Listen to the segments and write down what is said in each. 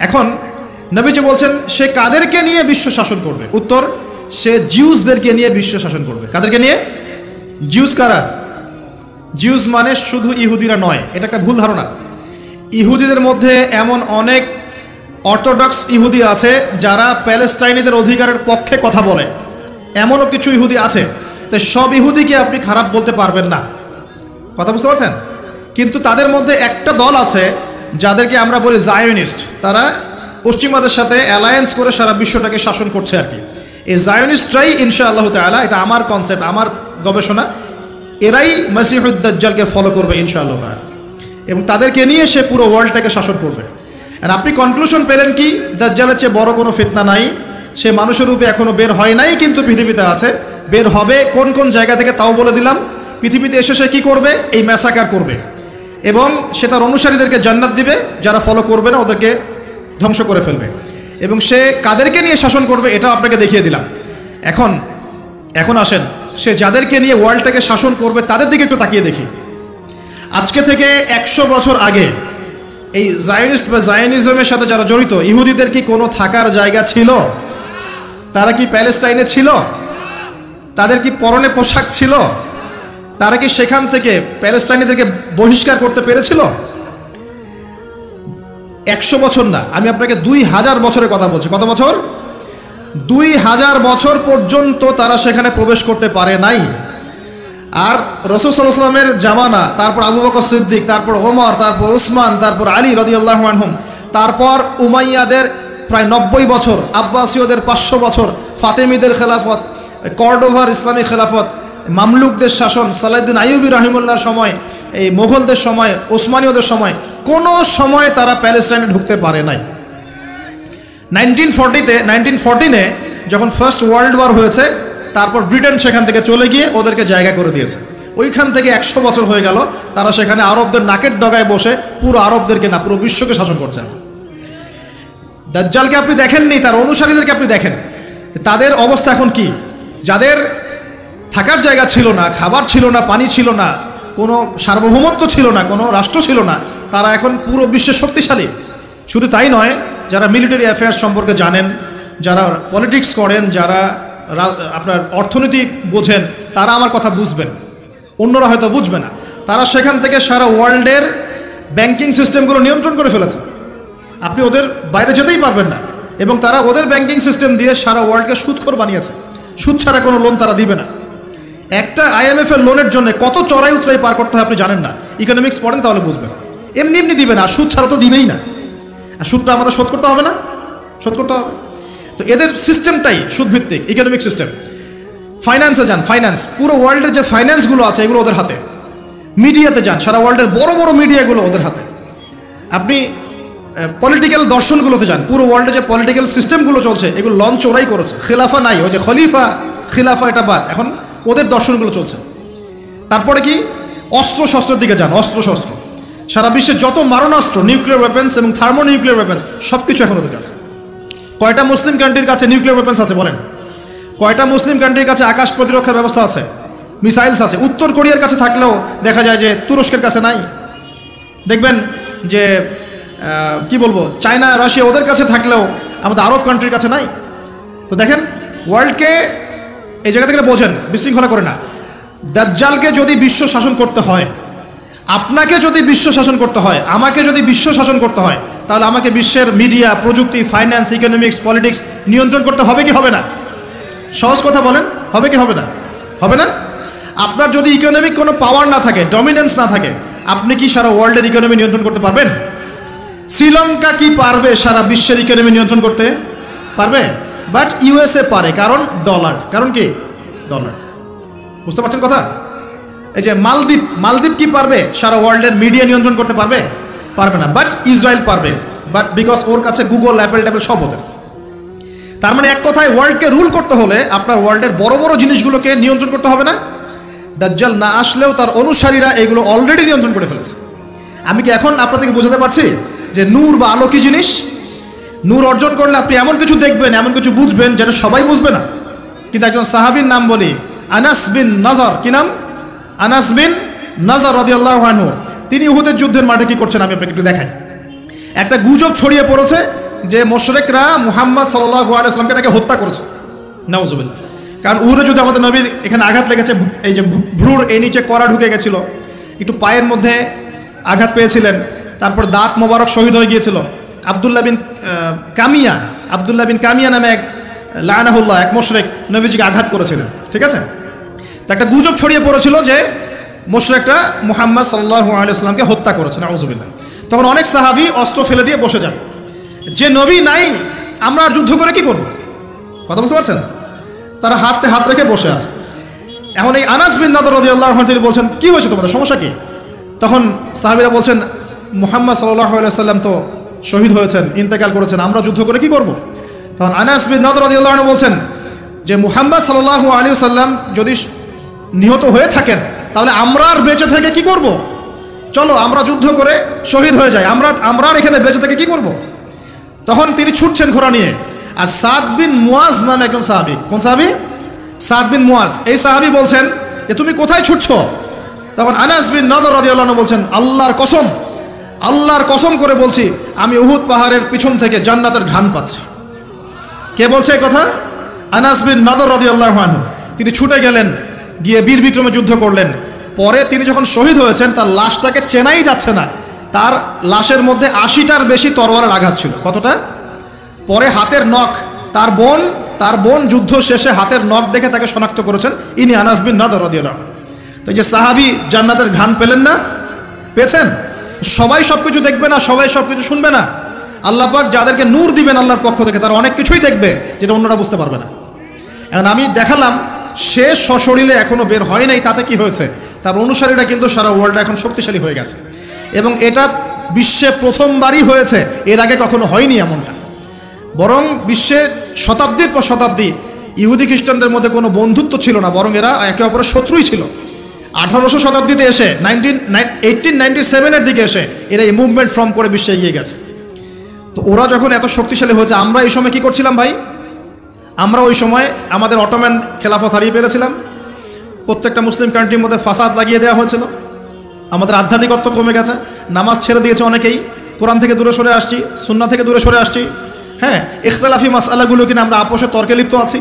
এখন নবীজি বলছেন সে কাদেরকে নিয়ে বিশ্ব শাসন করবে? উত্তর, সে জিউসদেরকে নিয়ে বিশ্ব শাসন করবে। কাদেরকে নিয়ে? জিউস কারা? জিউস মানে শুধু ইহুদিরা নয়, এটা একটা ভুল ধারণা। ইহুদিদের মধ্যে এমন অনেক অর্থোডক্স ইহুদি আছে যারা প্যালেস্টাইনিদের অধিকারের পক্ষে কথা বলে, এমনও কিছু ইহুদি আছে। তাই সব ইহুদিকে আপনি খারাপ বলতে পারবেন না, কথা বুঝতে পারছেন? কিন্তু তাদের মধ্যে একটা দল আছে যাদেরকে আমরা বলি জায়োনিস্ট। তারা পশ্চিমাদের সাথে অ্যালায়েন্স করে সারা বিশ্বটাকে শাসন করছে আর কি। এই জায়োনিস্টরাই ইনশাআল্লাহ তাআলা, এটা আমার কনসেপ্ট, আমার গবেষণা, এরাই মসিহুদ দাজ্জালকে ফলো করবে ইনশাআল্লাহ তাআলা, এবং তাদেরকে নিয়ে সে পুরো ওয়ার্ল্ডটাকে শাসন করবে। আর আপনি কনক্লুশন পেলেন কি? দাজ্জালের চেয়ে বড় কোনো ফিতনা নাই। সে মানুষের রূপে এখনো বের হয় নাই, কিন্তু পৃথিবীতে আছে, বের হবে। কোন কোন জায়গা থেকে তাও বলে দিলাম। পৃথিবীতে এসে সে কী করবে? এই ম্যাসাকার করবে, এবং সে তার অনুসারীদেরকে জান্নাত দিবে, যারা ফলো করবে না ওদেরকে ধ্বংস করে ফেলবে। এবং সে কাদেরকে নিয়ে শাসন করবে এটাও আপনাকে দেখিয়ে দিলাম। এখন আসেন, সে যাদেরকে নিয়ে ওয়ার্ল্ডটাকে শাসন করবে তাদের দিকে একটু তাকিয়ে দেখি। আজকে থেকে 100 বছর আগে এই জায়োনিস্ট বা জায়োনিজমের সাথে যারা জড়িত, ইহুদিদের কি কোনো থাকার জায়গা ছিল? তারা কি প্যালেস্টাইনে ছিল? তাদের কি পরনে পোশাক ছিল? তারা কি সেখান থেকে প্যালেস্টাইনিদেরকে বহিষ্কার করতে পেরেছিল? 100 বছর না, আমি আপনাকে 2000 বছরের কথা বলছি। কত বছর? 2000 বছর পর্যন্ত তারা সেখানে প্রবেশ করতে পারে নাই। আর রাসূল সাল্লাল্লাহু আলাইহি ওয়াসাল্লামের জামানা, তারপর আবু বকর সিদ্দিক, তারপর ওমর, তারপর উসমান, তারপর আলী রাদিয়াল্লাহু আনহুম, তারপর উমাইয়াদের প্রায় 90 বছর, আব্বাসীয়দের 500 বছর, ফাতেমিদের খেলাফত, কর্ডোভার ইসলামী খেলাফত, মামলুকদের শাসন, সালাউদ্দিন আইয়ুবী রাহিমাহুল্লাহর সময়, এই মোগলদের সময়, ওসমানীয়দের সময়, কোনো সময় তারা প্যালেস্টাইনে ঢুকতে পারে নাই। 1914-এ যখন ফার্স্ট ওয়ার্ল্ড ওয়ার হয়েছে, তারপর ব্রিটেন সেখান থেকে চলে গিয়ে ওদেরকে জায়গা করে দিয়েছে। ওইখান থেকে 100 বছর হয়ে গেল তারা সেখানে আরবদের নাকের ডগায় বসে পুরো আরবদেরকে না, পুরো বিশ্বকে শাসন করছে। দাজ্জালকে আপনি দেখেননি, তার অনুসারীদেরকে আপনি দেখেন, তাদের অবস্থা এখন কি? যাদের থাকার জায়গা ছিল না, খাবার ছিল না, পানি ছিল না, কোনো সার্বভৌমত্ব ছিল না, কোনো রাষ্ট্র ছিল না, তারা এখন পুরো বিশ্বের শক্তিশালী। শুধু তাই নয়, যারা মিলিটারি অ্যাফেয়ার্স সম্পর্কে জানেন, যারা পলিটিক্স করেন, যারা আপনার অর্থনীতি বোঝেন, তারা আমার কথা বুঝবেন, অন্যরা হয়তো বুঝবে না। তারা সেখান থেকে সারা ওয়ার্ল্ডের ব্যাংকিং সিস্টেমগুলো নিয়ন্ত্রণ করে ফেলেছে। আপনি ওদের বাইরে যেতেই পারবেন না, এবং তারা ওদের ব্যাংকিং সিস্টেম দিয়ে সারা ওয়ার্ল্ডকে সুদখোর বানিয়েছে। সুদ ছাড়া কোনো লোন তারা দিবে না। একটা IMF এর লোনের জন্য কত চড়াই উতরাই পার করতে হয় আপনি জানেন না। ইকোনমিক্স পড়েন তাহলে বুঝবেন। এমনি দিবে না, সুদ ছাড়া তো দিবেই না। আর সুদটা আমাদের শোধ করতে হবে না? শোধ করতে হবে। তো এদের সিস্টেমটাই সুদভিত্তিক ইকোনমিক সিস্টেম। ফাইন্যান্সে যান, ফাইন্যান্স, পুরো ওয়ার্ল্ডের যে ফাইন্যান্সগুলো আছে এগুলো ওদের হাতে। মিডিয়াতে যান, সারা ওয়ার্ল্ডের বড় বড় মিডিয়াগুলো ওদের হাতে। আপনি পলিটিক্যাল দর্শনগুলোতে যান, পুরো ওয়ার্ল্ডে যে পলিটিক্যাল সিস্টেমগুলো চলছে এগুলো লঞ্চ ওরাই করেছে। খেলাফা নাই, ওই যে খলিফা খিলাফা এটা বাদ, এখন ওদের দর্শনগুলো চলছে। তারপরে কি? অস্ত্র শস্ত্রের দিকে যান, অস্ত্র শস্ত্র, সারা বিশ্বের যত মারণাস্ত্র, নিউক্লিয়ার ওয়েপেন্স এবং থার্মো নিউক্লিয়ার ওয়েপেন্স, সব কিছু এখন ওদের কাছে। কয়টা মুসলিম কান্ট্রির কাছে নিউক্লিয়ার ওয়েপেন্স আছে বলেন? কয়টা মুসলিম কান্ট্রির কাছে আকাশ প্রতিরক্ষা ব্যবস্থা আছে, মিসাইলস আছে? উত্তর কোরিয়ার কাছে থাকলেও দেখা যায় যে তুরস্কের কাছে নাই। দেখবেন যে কি বলবো, চায়না, রাশিয়া, ওদের কাছে থাকলেও আমাদের আরব কান্ট্রির কাছে নাই। তো দেখেন, ওয়ার্ল্ডকে এই জায়গা থেকে বোঝেন, বিশৃঙ্খলা করে না। দাজ্জালকে যদি বিশ্ব শাসন করতে হয়, আপনাকে যদি বিশ্ব শাসন করতে হয়, আমাকে যদি বিশ্ব শাসন করতে হয়, তাহলে আমাকে বিশ্বের মিডিয়া, প্রযুক্তি, ফাইন্যান্স, ইকোনমিক্স, পলিটিক্স নিয়ন্ত্রণ করতে হবে কি হবে না? সহজ কথা বলেন, হবে কি হবে না? হবে না? আপনার যদি ইকোনমিক কোনো পাওয়ার না থাকে, ডমিনেন্স না থাকে, আপনি কি সারা ওয়ার্ল্ডের ইকোনমি নিয়ন্ত্রণ করতে পারবেন? শ্রীলঙ্কা কি পারবে সারা বিশ্বের ইকোনমি নিয়ন্ত্রণ করতে? পারবে? বাট USA পারে, কারণ ডলার। কারণ কি? ডলার। বুঝতে পারছেন কথা? এই যে মালদ্বীপ কি পারবে সারা ওয়ার্ল্ডের মিডিয়া নিয়ন্ত্রণ করতে? পারবে? পারবে না। বাট ইসরায়েল পারবে, বাট বিকজ ওর কাছে গুগল, অ্যাপেল সব ওদের। তার মানে এক কথায় ওয়ার্ল্ডকে রুল করতে হলে আপনার ওয়ার্ল্ডের বড় বড় জিনিসগুলোকে নিয়ন্ত্রণ করতে হবে না? দাজ্জাল না আসলেও তার অনুসারীরা এগুলো অলরেডি নিয়ন্ত্রণ করে ফেলেছে। আমি কি এখন আপনার থেকে বোঝাতে পারছি যে নূর বা আলো কি জিনিস? নূর অর্জন করলে আপনি এমন কিছু দেখবেন, এমন কিছু বুঝবেন যেটা সবাই বুঝবে না। কিন্তু একজন সাহাবীর নাম বলি, আনাস বিন নাজার। কি নাম? আনাস বিন নাজার রাদিয়াল্লাহু আনহু। তিনি উহুদের যুদ্ধের মাঠে কি করছেন আমি আপনাকে একটু দেখাই। একটা গুজব ছড়িয়ে পড়েছে যে মুশরিকরা মুহাম্মদ সাল্লাল্লাহু আলাইহি ওয়াসাল্লামকে তাকে হত্যা করেছে, নাউজুবিল্লাহ। কারণ উহুদে যদি আমাদের নবীর এখানে আঘাত লেগেছে, এই যে ভ্রুর এই নিচে কড়া ঢুকে গেছিল, একটু পায়ের মধ্যে আঘাত পেয়েছিলেন, তারপর দাঁত মোবারক শহীদ হয়ে গিয়েছিল। আব্দুল্লাহ বিন কামিয়া নামে এক লানাহুল্লাহ এক মুশরিক নবীজিকে আঘাত করেছিলেন, ঠিক আছে। তো একটা গুজব ছড়িয়ে পড়েছিল যে মুশরিকরা মুহাম্মদ সাল্লাল্লাহু আলাইহি ওয়াসাল্লামকে হত্যা করেছে, নাউজুবিল্লাহ। তখন অনেক সাহাবী অস্ত্র ফেলে দিয়ে বসে যান, যে নবী নাই আমরা আর যুদ্ধ করে কি করব, কথা বুঝতে পারছেন? তারা হাতে হাত রেখে বসে আছে। এখন এই আনাস বিন নাদর রাদিয়াল্লাহু আনহু তিনি বলছেন, কি হয়েছে তোমাদের, সমস্যা কি? তখন সাহাবীরা বলছেন, মুহাম্মদ সাল্লাল্লাহু আলাইহি ওয়াসাল্লাম তো শহীদ হয়েছেন, ইন্তেকাল করেছেন, আমরা যুদ্ধ করে কি করব? তখন আনাস বিন নাদর রাদিয়াল্লাহু আনহু বলছেন যে মুহাম্মদ সাল্লাল্লাহু আলাইহি ওয়াসাল্লাম যদি নিহত হয়ে থাকেন তাহলে আমরা আর বেঁচে থেকে কি করব? চলো আমরা যুদ্ধ করে শহীদ হয়ে যাই, আমরা আর এখানে বেঁচে থেকে কি করব? তখন তিনি ছুটছেন ঘোড়া নিয়ে। আর সাদ বিন মুয়াজ নামে একজন সাহাবী, কোন সাহাবী? সাদ বিন মুয়াজ। এই সাহাবী বলছেন যে তুমি কোথায় ছুটছো? তখন আনাস বিন নাদর রাদিয়াল্লাহু আনহু বলছেন, আল্লাহর কসম করে বলছি আমি উহুদ পাহাড়ের পিছন থেকে জান্নাতের ঘ্রাণ পাচ্ছি। কে বলছে এই কথা? আনাস বিন নাদর রাদিয়াল্লাহু আনহু। তিনি ছুটে গেলেন, গিয়ে বীর বিক্রমে যুদ্ধ করলেন। পরে তিনি যখন শহীদ হয়েছেন তার লাশটাকে চেনাই যাচ্ছে না, তার লাশের মধ্যে ৮০টার বেশি তরোয়ারের আঘাত ছিল। কতটা? পরে হাতের নখ, তার বোন যুদ্ধ শেষে হাতের নখ দেখে তাকে শনাক্ত করেছেন, ইনি আনাস বিন নাদর রাদিয়াল্লাহু আনহু। তো এই যে সাহাবী জান্নাতের ঘ্রাণ পেলেন না? পেয়েছেন? সবাই সব কিছু দেখবে না, সবাই সব কিছু শুনবে না। আল্লাহ পাক যাদেরকে নূর দিবেন আল্লাহর পক্ষ থেকে, তারা অনেক কিছুই দেখবে যেটা অন্যরা বুঝতে পারবে না। এখন আমি দেখালাম সে সশরীরে এখনো বের হয় নাই, তাতে কি হয়েছে? তার অনুসারীরা কিন্তু সারা ওয়ার্ল্ডে এখন শক্তিশালী হয়ে গেছে, এবং এটা বিশ্বে প্রথমবারই হয়েছে, এর আগে কখনো হয়নি এমনটা। বরং বিশ্বে শতাব্দীর পর শতাব্দী ইহুদি খ্রিস্টানদের মধ্যে কোনো বন্ধুত্ব ছিল না, বরং এরা একে অপরের শত্রুই ছিল। 1800 শতাব্দীতে এসে 1897-এর দিকে এসে এরা এই মুভমেন্ট ফর্ম করে বিশ্বে এগিয়ে গেছে। তো ওরা যখন এত শক্তিশালী হয়েছে, আমরা এই সময় কি করছিলাম ভাই? আমরা ওই সময় আমাদের অটোম্যান খেলাফত হারিয়ে ফেলেছিলাম, প্রত্যেকটা মুসলিম কান্ট্রির মধ্যে ফাসাদ লাগিয়ে দেওয়া হয়েছিল, আমাদের আধ্যাত্মিকত্ব কমে গেছে, নামাজ ছেড়ে দিয়েছে অনেকেই, কোরআন থেকে দূরে সরে আসছি, সুন্নাহ থেকে দূরে সরে আসছি। হ্যাঁ, ইখতিলাফি মাসআলাগুলো কিনা আমরা আপোষে তর্কে লিপ্ত আছি,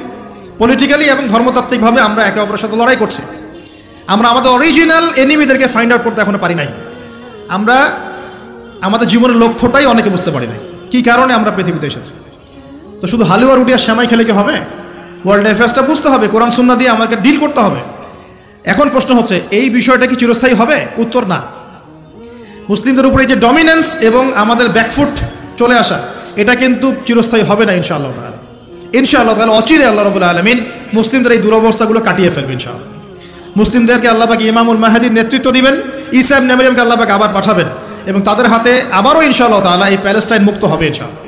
পলিটিক্যালি এবং ধর্মতাত্ত্বিকভাবে আমরা একে অপরের সাথে লড়াই করছি। আমরা আমাদের অরিজিনাল এনিমিদেরকে ফাইন্ড আউট করতে এখনো পারি নাই। আমরা আমাদের জীবনের লক্ষ্যটাই অনেকে বুঝতে পারি নাই, কী কারণে আমরা পৃথিবীতে এসেছি। তো শুধু হালুয়া রুটি আর সেমাই খেলে কি হবে? ওয়ার্ল্ড অ্যাফেয়ার্সটা বুঝতে হবে, কোরআন সুন্নাহ দিয়ে আমাকে ডিল করতে হবে। এখন প্রশ্ন হচ্ছে, এই বিষয়টা কি চিরস্থায়ী হবে? উত্তর না। মুসলিমদের উপরে যে ডমিনেন্স এবং আমাদের ব্যাকফুট চলে আসা, এটা কিন্তু চিরস্থায়ী হবে না ইনশাআল্লাহ তাআলা। ইনশাআল্লাহ তাআলা অচিরে আল্লাহ রাব্বুল আলামিন মুসলিমদের এই দুরবস্থাগুলো কাটিয়ে ফেলবে ইনশাআল্লাহ। মুসলিমদেরকে আল্লাহ পাক ইমামুল মাহদির নেতৃত্ব দিবেন, ঈসা ইবনে মারইয়ামকে আল্লাহ পাক আবার পাঠাবেন, এবং তাদের হাতে আবারও ইনশাআল্লাহ তাআলা এই প্যালেস্টাইন মুক্ত হবে ইনশাআল্লাহ।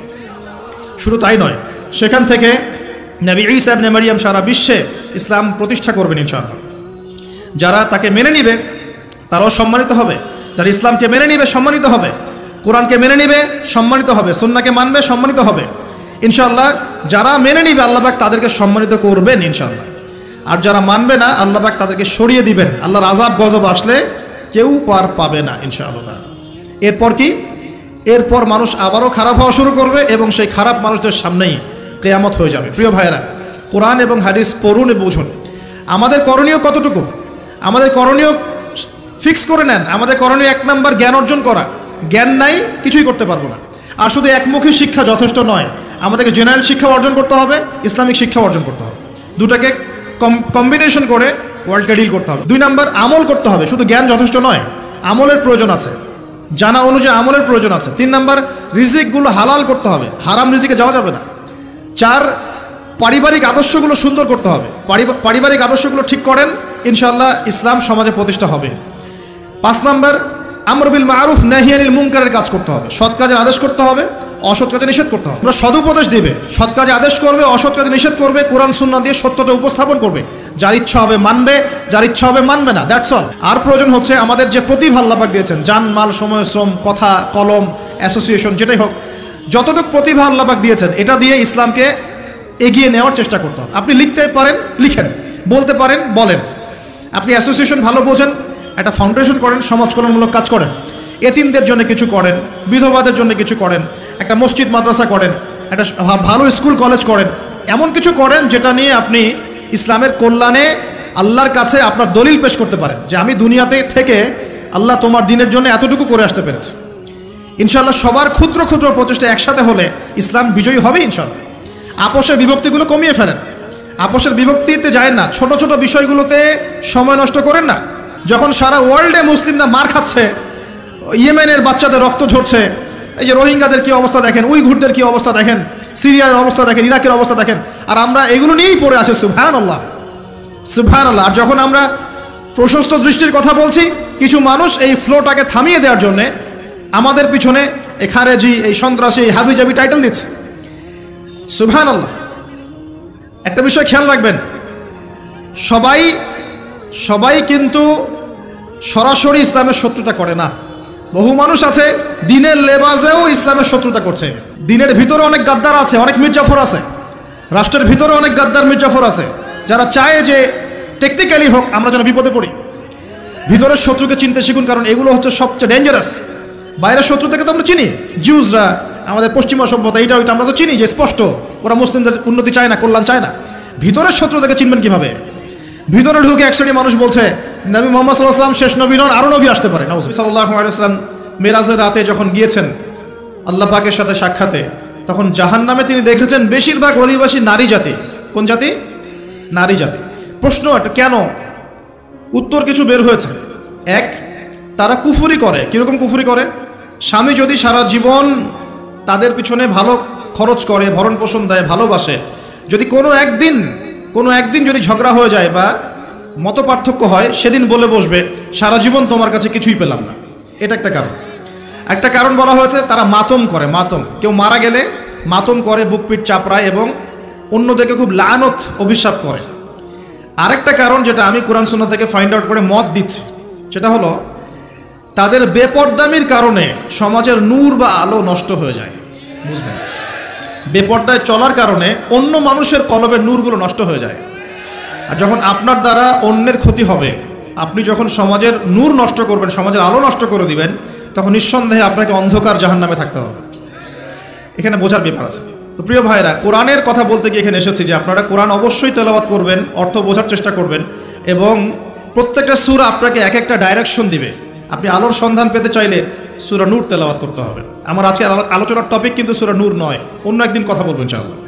শুধু তাই নয়, সেখান থেকে নবী ঈসা ইবনে মারইয়াম সারা বিশ্বে ইসলাম প্রতিষ্ঠা করবেন ইনশাআল্লাহ। যারা তাকে মেনে নিবে তারাও সম্মানিত হবে, যারা ইসলামকে মেনে নিবে সম্মানিত হবে, কোরআনকে মেনে নিবে সম্মানিত হবে, সুন্নাহকে মানবে সম্মানিত হবে ইনশাআল্লাহ। যারা মেনে নিবে আল্লাহ পাক তাদেরকে সম্মানিত করবেন ইনশাআল্লাহ, আর যারা মানবে না আল্লাহ পাক তাদেরকে সরিয়ে দিবেন। আল্লাহর আযাব গজব আসলে কেউ পার পাবে না ইনশাআল্লাহ। এরপর কি? এরপর মানুষ আবারও খারাপ হওয়া শুরু করবে, এবং সেই খারাপ মানুষদের সামনেই কিয়ামত হয়ে যাবে। প্রিয় ভাইয়েরা, কোরআন এবং হাদিস পড়ুন এবং বুঝুন। আমাদের করণীয় কতটুকু? আমাদের করণীয় ফিক্স করে নেন। আমাদের করণীয় 1 নাম্বার জ্ঞান অর্জন করা। জ্ঞান নাই, কিছুই করতে পারবো না। আর শুধু একমুখী শিক্ষা যথেষ্ট নয়, আমাদেরকে জেনারেল শিক্ষা অর্জন করতে হবে, ইসলামিক শিক্ষা অর্জন করতে হবে। দুটাকে কম্বিনেশন করে ওয়ার্ল্ডকে ডিল করতে হবে। 2 নাম্বার আমল করতে হবে। শুধু জ্ঞান যথেষ্ট নয়, আমলের প্রয়োজন আছে, জানা অনুযায়ী আমলের প্রয়োজন আছে। 3 নাম্বার, রিজিকগুলো হালাল করতে হবে, হারাম রিজিকে যাওয়া যাবে না। 4, পারিবারিক আদর্শগুলো সুন্দর করতে হবে। পারিবারিক আদর্শগুলো ঠিক করেন, ইনশাআল্লাহ ইসলাম সমাজে প্রতিষ্ঠা হবে। 5 নাম্বার, আমর বিল মারুফ নাহি আনিল মুনকারের কাজ করতে হবে। সৎ কাজের আদেশ করতে হবে, অসৎ কাজে নিষেধ করতে হবে। আমরা সদুপদেশ দিবে, সৎ কাজে আদেশ করবে, অসৎ কাজে নিষেধ করবে, কোরআন সুন্নাহ দিয়ে সত্যতা উপস্থাপন করবে। যার ইচ্ছা হবে মানবে, যার ইচ্ছা হবে মানবে না, দ্যাটস অল। আর প্রয়োজন হচ্ছে আমাদের যে প্রতিভা আল্লাহ পাক দিয়েছেন, জান মাল সময় শ্রম কথা কলম অ্যাসোসিয়েশন যেটাই হোক, যতটুকু প্রতিভা আল্লাহ পাক দিয়েছেন এটা দিয়ে ইসলামকে এগিয়ে নেওয়ার চেষ্টা করতে হবে। আপনি লিখতে পারেন লিখেন, বলতে পারেন বলেন, আপনি অ্যাসোসিয়েশন ভালো বোঝেন, একটা ফাউন্ডেশন করেন, সমাজ কল্যাণমূলক কাজ করেন, এতিমদের জন্য কিছু করেন, বিধবাদের জন্য কিছু করেন, একটা মসজিদ মাদ্রাসা করেন, একটা ভালো স্কুল কলেজ করেন, এমন কিছু করেন যেটা নিয়ে আপনি ইসলামের কল্যাণে আল্লাহর কাছে আপনার দলিল পেশ করতে পারেন যে আমি দুনিয়াতে থেকে আল্লাহ তোমার দিনের জন্য এতটুকু করে আসতে পেরেছি। ইনশাআল্লাহ সবার ক্ষুদ্র ক্ষুদ্র প্রচেষ্টা একসাথে হলে ইসলাম বিজয়ী হবে ইনশাআল্লাহ। আপোষের বিভক্তিগুলো কমিয়ে ফেলেন, আপোষের বিভক্তিতে যায় না, ছোট ছোট বিষয়গুলোতে সময় নষ্ট করেন না। যখন সারা ওয়ার্ল্ডে মুসলিমরা মার খাচ্ছে, ইয়েমেনের বাচ্চাদের রক্ত ঝরছে, এই যে রোহিঙ্গাদের কী অবস্থা দেখেন, উইঘুরদের কী অবস্থা দেখেন, সিরিয়ার অবস্থা দেখেন, ইরাকের অবস্থা দেখেন, আর আমরা এগুলো নিয়েই পড়ে আছি। সুবহানাল্লাহ, সুবহানাল্লাহ। আর যখন আমরা প্রশস্ত দৃষ্টির কথা বলছি, কিছু মানুষ এই ফ্লোটাকে থামিয়ে দেওয়ার জন্যে আমাদের পিছনে এই খারেজি, এই সন্ত্রাসী, এই হাবিজাবি টাইটেল দিচ্ছে। সুবহানাল্লাহ। একটা বিষয় খেয়াল রাখবেন, সবাই কিন্তু সরাসরি ইসলামের শত্রুতা করে না। বহু মানুষ আছে দিনের লেবাসেও ইসলামের শত্রুতা করছে। দিনের ভিতরে অনেক গাদ্দার আছে, অনেক মির্জাফর আছে, রাষ্ট্রের ভিতরে অনেক গাদ্দার মির্জাফর আছে, যারা চায় যে টেকনিক্যালি হোক আমরা যেন বিপদে পড়ি। ভিতরের শত্রুকে চিনতে শিখুন, কারণ এগুলো হচ্ছে সবচেয়ে ডেঞ্জারাস। বাইরের শত্রু থেকে তো আমরা চিনি, জিউসরা, আমাদের পশ্চিমা সভ্যতা, এটা ওইটা আমরা তো চিনি যে স্পষ্ট ওরা মুসলিমদের উন্নতি চায় না, কল্যাণ চায় না। ভিতরের শত্রু থেকে চিনবেন কিভাবে? ভিতরে ঢুকে এক শ্রেণী মানুষ বলছে নবী মুহাম্মদ সাল্লাল্লাহু আলাইহি ওয়াসাল্লাম শেষ নবী নন, আরও নবী আসতে পারে। নবী সাল্লাল্লাহু আলাইহি ওয়াসাল্লাম মেরাজের রাতে যখন গিয়েছেন আল্লাহ পাকের সাথে সাক্ষাতে, তখন জাহান্নামে তিনি দেখেছেন বেশিরভাগ অধিবাসী নারী জাতি। কোন জাতি? নারী জাতি। প্রশ্ন একটা, কেন? উত্তর কিছু বের হয়েছে। এক, তারা কুফরি করে। কীরকম কুফরি করে? স্বামী যদি সারা জীবন তাদের পিছনে ভালো খরচ করে, ভরণ পোষণ দেয়, ভালোবাসে, যদি কোনো একদিন যদি ঝগড়া হয়ে যায় বা মত পার্থক্য হয়, সেদিন বলে বসবে সারা জীবন তোমার কাছে কিছুই পেলাম না। এটা একটা কারণ। একটা কারণ বলা হয়েছে তারা মাতম করে। মাতম, কেউ মারা গেলে মাতম করে, বুক পিঠ চাপড়ায় এবং অন্যদেরকে খুব লানত অভিশাপ করে। আরেকটা কারণ যেটা আমি কোরআন সুন্নাহ থেকে ফাইন্ড আউট করে মত দিচ্ছি, সেটা হলো তাদের বেপরদামির কারণে সমাজের নূর বা আলো নষ্ট হয়ে যায়। বুঝবেন, বেপরদায় চলার কারণে অন্য মানুষের কলবের নূরগুলো নষ্ট হয়ে যায়। আর যখন আপনার দ্বারা অন্যের ক্ষতি হবে, আপনি যখন সমাজের নূর নষ্ট করবেন, সমাজের আলো নষ্ট করে দিবেন, তখন নিঃসন্দেহে আপনাকে অন্ধকার জাহান্নামে থাকতে হবে। এখানে বোঝার ব্যাপার আছে। তো প্রিয় ভাইরা, কোরআনের কথা বলতে গিয়ে এখানে এসেছি যে আপনারা কোরআন অবশ্যই তেলাওয়াত করবেন, অর্থ বোঝার চেষ্টা করবেন, এবং প্রত্যেকটা সূরা আপনাকে এক একটা ডাইরেকশন দিবে। আপনি আলোর সন্ধান পেতে চাইলে সূরা নূর তেলাওয়াত করতে হবে। আমার আজকে আলোচনার টপিক কিন্তু সূরা নূর নয়, অন্য একদিন কথা বলবো ইনশাআল্লাহ।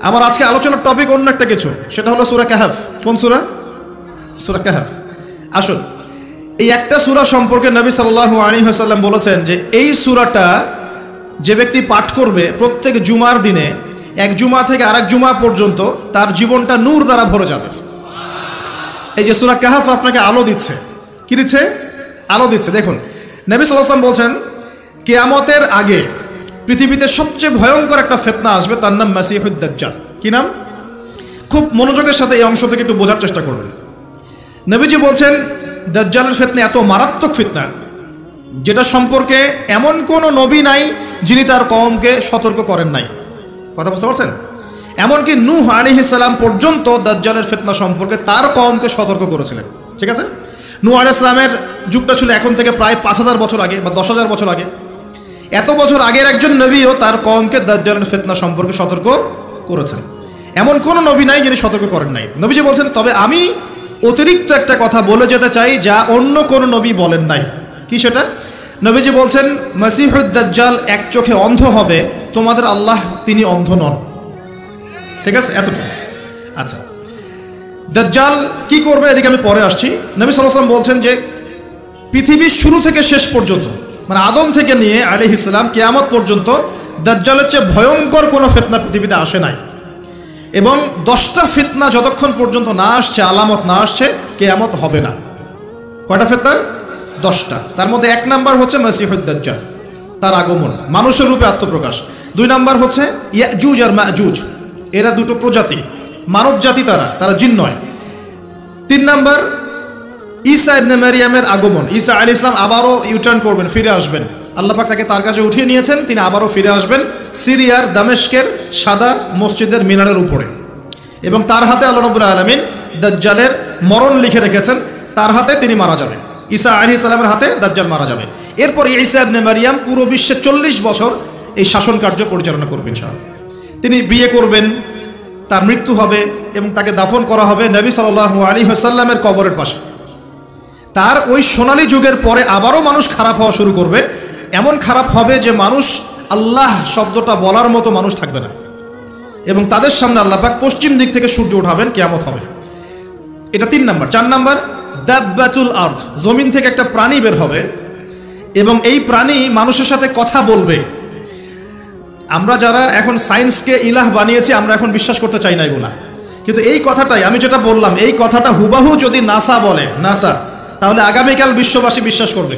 আমার আজকে আলোচনার টপিক অন্য একটা কিছু, সেটা হলো সূরা কাহফ। কোন সূরা? সূরা কাহফ। আসুন, এই একটা সূরা সম্পর্কে নবী সাল্লাল্লাহু আলাইহি ওয়াসাল্লাম বলেছেন যে এই সূরাটা যে ব্যক্তি পাঠ করবে প্রত্যেক জুমার দিনে, এক জুমা থেকে আরেক জুমা পর্যন্ত তার জীবনটা নূর দ্বারা ভরে যাবে। এই যে সূরা কাহফ আপনাকে আলো দিচ্ছে। কি দিচ্ছে? আলো দিচ্ছে। দেখুন, নবী সাল্লাল্লাহু আলাইহি ওয়াসাল্লাম বলছেন কিয়ামতের আগে পৃথিবীতে সবচেয়ে ভয়ঙ্কর একটা ফিতনা আসবে, তার নাম মাসিহুদ দাজ্জাল। কি নাম? খুব মনোযোগের সাথে এই অংশ থেকে একটু বোঝার চেষ্টা করবেন। নবীজি বলছেন দাজ্জালের ফিতনা এত মারাত্মক ফিতনা, যেটা সম্পর্কে এমন কোনো নবী নাই যিনি তার কওমকে সতর্ক করেন নাই। কথা বুঝতে পারছেন? এমনকি নূহ আলাইহিস সালাম পর্যন্ত দাজ্জালের ফিতনা সম্পর্কে তার কওমকে সতর্ক করেছিলেন। ঠিক আছে? নূহ আলাইহিস সালামের যুগটা ছিল এখন থেকে প্রায় 5000 বছর আগে বা 10,000 বছর আগে। এত বছর আগের একজন নবীও তার কওমকে দাজ্জালের ফিতনা সম্পর্কে সতর্ক করেছেন। এমন কোনো নবী নাই যিনি সতর্ক করেন নাই। নবীজি বলছেন, তবে আমি অতিরিক্ত একটা কথা বলে যেতে চাই যা অন্য কোনো নবী বলেন নাই। কি সেটা? নবীজি বলছেন মাসিহুদ দাজ্জাল এক চোখে অন্ধ হবে, তোমাদের আল্লাহ তিনি অন্ধ নন। ঠিক আছে? এতটুকু। আচ্ছা, দাজ্জাল কি করবে এদিকে আমি পরে আসছি। নবী সাল্লাল্লাহু আলাইহি ওয়াসাল্লাম বলছেন যে পৃথিবীর শুরু থেকে শেষ পর্যন্ত, মানে আদম থেকে নিয়ে আলাইহিস সালাম কিয়ামত পর্যন্ত দাজ্জালের চেয়ে ভয়ঙ্কর কোনো ফিতনা পৃথিবীতে আসে নাই। এবং 10টা ফিতনা যতক্ষণ পর্যন্ত না আসছে, আলামত না আসছে, কিয়ামত হবে না। কয়টা ফিতনা? 10টা। তার মধ্যে 1 নাম্বার হচ্ছে মাসিহুদ দাজ্জাল, তার আগমন, মানুষের রূপে আত্মপ্রকাশ। 2 নাম্বার হচ্ছে ইয়াজুজ আর মাজুজ, এরা দুটো প্রজাতি, মানব জাতি, তারা জিন নয়। 3 নাম্বার ঈসা ইবনে মারইয়ামের আগমন। ঈসা আলাইহিস সালাম আবারও ইউটার্ন করবেন, ফিরে আসবেন। আল্লাহ পাক তাকে তার কাছে উঠিয়ে নিয়েছেন, তিনি আবারও ফিরে আসবেন সিরিয়ার দামেস্কের সাদা মসজিদের মিনারের উপরে, এবং তার হাতে আল্লাহ রাব্বুল আলামিন দাজ্জালের মরণ লিখে রেখেছেন। তার হাতে তিনি মারা যাবেন, ঈসা আলাইহিস সালামের হাতে দাজ্জাল মারা যাবে। এরপর ঈসা ইবনে মারইয়াম পুরো বিশ্বে 40 বছর এই শাসন কার্য পরিচালনা করবেন ইনশাআল্লাহ। তিনি বিয়ে করবেন, তার মৃত্যু হবে এবং তাকে দাফন করা হবে নবী সাল্লাল্লাহু আলাইহি ওয়াসাল্লামের কবরের পাশে। তার ওই সোনালী যুগের পরে আবারও মানুষ খারাপ হওয়া শুরু করবে, এমন খারাপ হবে যে মানুষ আল্লাহ শব্দটা বলার মতো মানুষ থাকবে না, এবং তাদের সামনে আল্লাহ পাক পশ্চিম দিক থেকে সূর্য উঠাবেন, কিয়ামত হবে। এটা 3 নাম্বার। 4 নাম্বার, দাব্বাতুল আরদ, জমিন থেকে একটা প্রাণী বের হবে এবং এই প্রাণী মানুষের সাথে কথা বলবে। আমরা যারা এখন সায়েন্সকে ইলাহ বানিয়েছি, আমরা এখন বিশ্বাস করতে চাই না এগুলা, কিন্তু এই কথাটাই আমি যেটা বললাম, এই কথাটা হুবাহু যদি নাসা বলে, নাসা, তাহলে আগামীকাল বিশ্ববাসী বিশ্বাস করবে।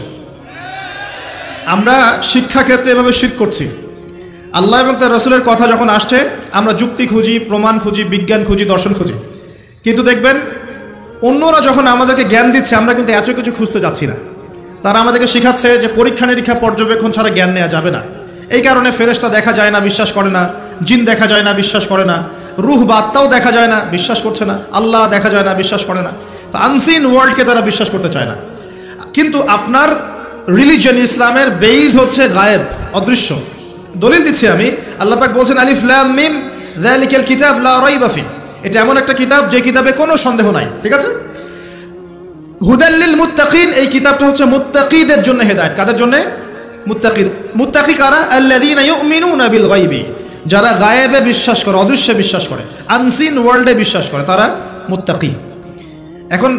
আমরা শিক্ষাক্ষেত্রে এভাবে শিরক করছি। আল্লাহ এবং তার রাসূলের কথা যখন আসছে, আমরা যুক্তি খুঁজি, প্রমাণ খুঁজি, বিজ্ঞান খুঁজি, দর্শন খুঁজি, কিন্তু দেখবেন অন্যরা যখন আমাদেরকে জ্ঞান দিচ্ছে, আমরা কিন্তু এত কিছু খুঁজতে যাচ্ছি না। তারা আমাদেরকে শেখাচ্ছে যে পরীক্ষা নিরীক্ষা পর্যবেক্ষণ ছাড়া জ্ঞান নেওয়া যাবে না। এই কারণে ফেরেশতা দেখা যায় না, বিশ্বাস করে না, জিন দেখা যায় না, বিশ্বাস করে না, রূহ বা আত্মাও দেখা যায় না, বিশ্বাস করছে না, আল্লাহ দেখা যায় না, বিশ্বাস করে না। তো আনসিন ওয়ার্ল্ডকে তারা বিশ্বাস করতে চায় না। কিন্তু আপনার রিলিজিয়ন ইসলামের বেইজ হচ্ছে গায়েব, অদৃশ্য। দলিল দিচ্ছি আমি, আল্লাহ পাক বলছেন আলিফ লাম মিম যালিকাল কিতাব লা রাইবা ফি, এটা এমন একটা কিতাব যে কিতাবে কোনো সন্দেহ নাই, ঠিক আছে? হুদাল লিল মুত্তাকিন, এই কিতাবটা হচ্ছে মুত্তাকিদের জন্য হেদায়েত। কাদের জন্য? মুত্তাকিদ। মুত্তাকি কারা? আল্লাযীনা ইউমিনুনা বিল গায়বি, যারা গায়েবে বিশ্বাস করে, অদৃশ্যে বিশ্বাস করে, আনসিন ওয়ার্ল্ডে বিশ্বাস করে, তারা মুত্তাকি।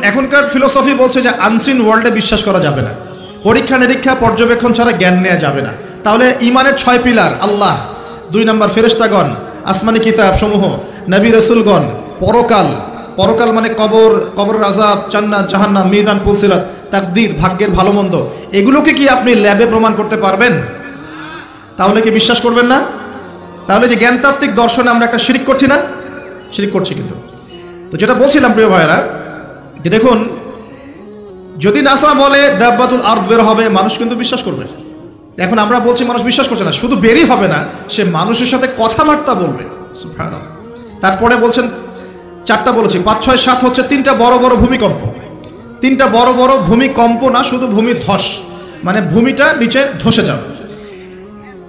এখনকার ফিলোসফি বলছে যে আনসিন ওয়ার্ল্ডে বিশ্বাস করা যাবে না, পরীক্ষা নিরীক্ষা পর্যবেক্ষণ ছাড়া জ্ঞান নেওয়া যাবে না। তাহলে ইমানের 6 পিলার, আল্লাহ, 2 নাম্বার ফেরেশতাগণ, আসমানি কিতাব সমূহ, নবী রাসূলগণ, পরকাল, পরকাল মানে কবরের আযাব, জান্নাত জাহান্নাম, মিজান পুলসিরাত, তাকদীর, ভাগ্যের ভালো মন্দ, এগুলোকে কি আপনি ল্যাবে প্রমাণ করতে পারবেন? তাহলে কি বিশ্বাস করবেন না? তাহলে যে জ্ঞানতাত্ত্বিক দর্শনে আমরা একটা শিরক করছি না? শিরক করছি। কিন্তু তো যেটা বলছিলাম প্রিয় ভাইয়েরা, যে দেখুন, যদি নাসা বলে দাব্বাতুল আরদ বের হবে, মানুষ কিন্তু বিশ্বাস করবে। এখন আমরা বলছি মানুষ বিশ্বাস করছে না, শুধু বেরই হবে না, সে মানুষের সাথে কথাবার্তা বলবে। সুবহানাল্লাহ। তারপরে বলছেন 4টা বলেছি, 5, 6, 7 হচ্ছে 3টা বড় বড় ভূমিকম্প। 3টা বড় বড় ভূমিকম্প না, শুধু ভূমি ধস, মানে ভূমিটা নিচে ধসে যাবে।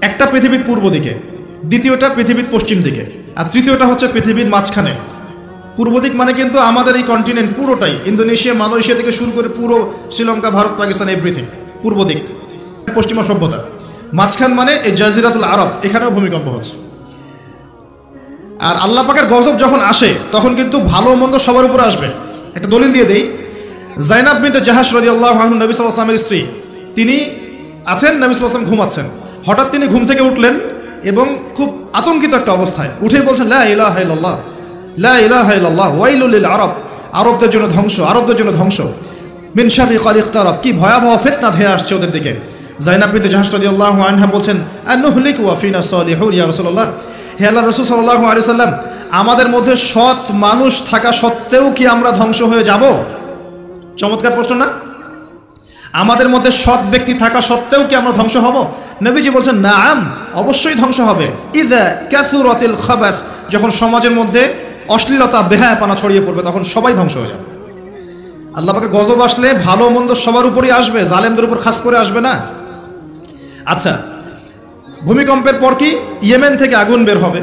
একটা পৃথিবীর পূর্ব দিকে, দ্বিতীয়টা পৃথিবীর পশ্চিম দিকে, আর তৃতীয়টা হচ্ছে পৃথিবীর মাঝখানে। পূর্ব দিক মানে কিন্তু আমাদের এই কন্টিনেন্ট পুরোটাই, ইন্দোনেশিয়া, মালয়েশিয়া থেকে শুরু করে পুরো শ্রীলঙ্কা, ভারত, পাকিস্তান, এভরিথিং পূর্ব দিক, পশ্চিমা সভ্যতা। মাঝখান মানে এই জাজিরাতুল আরব, এখানেও ভূমিকম্প হচ্ছে। আর আল্লাহ পাকের গজব যখন আসে, তখন কিন্তু ভালো মন্দ সবার উপরে আসবে। একটা দলিল দিয়ে দেই, জাইনাব বিনতে জাহাশ রাদিয়াল্লাহু আনহা, নবী সাল্লাল্লাহু আলাইহি ওয়াসাল্লামের স্ত্রী, তিনি আছেন, নবী সাল্লাল্লাহু আলাইহি ওয়াসাল্লাম ঘুমাচ্ছেন। হঠাৎ তিনি ঘুম থেকে উঠলেন এবং খুব আতঙ্কিত একটা অবস্থায় উঠে বলছেন, লা ইলাহা ইল্লাল্লাহ, লা ইলাহা ইল্লাল্লাহ, ওয়াইলুল লিল আরব, আরবদের জন্য ধ্বংস, আরবদের জন্য ধ্বংস, মিন শাররি ক্বাদ ইকতারাব, কি ভয়াবহ ফিতনা ধেয়ে আসছে ওদের দিকে। জাইনাব বিনতে জাহাশ রাদিয়াল্লাহু আনহা বলছেন, আনুহলিকু ওয়া ফিনা সালিহুন ইয়া রাসূলুল্লাহ, হে আল্লাহর রাসূল সাল্লাল্লাহু আলাইহি ওয়াসাল্লাম, আমাদের মধ্যে সৎ মানুষ থাকা সত্ত্বেও কি আমরা ধ্বংস হয়ে যাব? চমৎকার প্রশ্ন না? আমাদের মধ্যে সৎ ব্যক্তি থাকা সত্ত্বেও কি আমরা ধ্বংস হব? নবীজি বলছেন, নাআম, অবশ্যই ধ্বংস হবে। ইযা কাসুরাতিল খাবাস, যখন সমাজের মধ্যে অশ্লীলতা, বেহায়াপনা ছড়িয়ে পড়বে, তখন সবাই ধ্বংস হয়ে যাবে। আল্লাহ পাকের গজব আসলে ভালো মন্দ সবার উপরই আসবে, জালেমদের উপর খাস করে আসবে না। আচ্ছা, ভূমিকম্পের পর কি? ইয়েমেন থেকে আগুন বের হবে।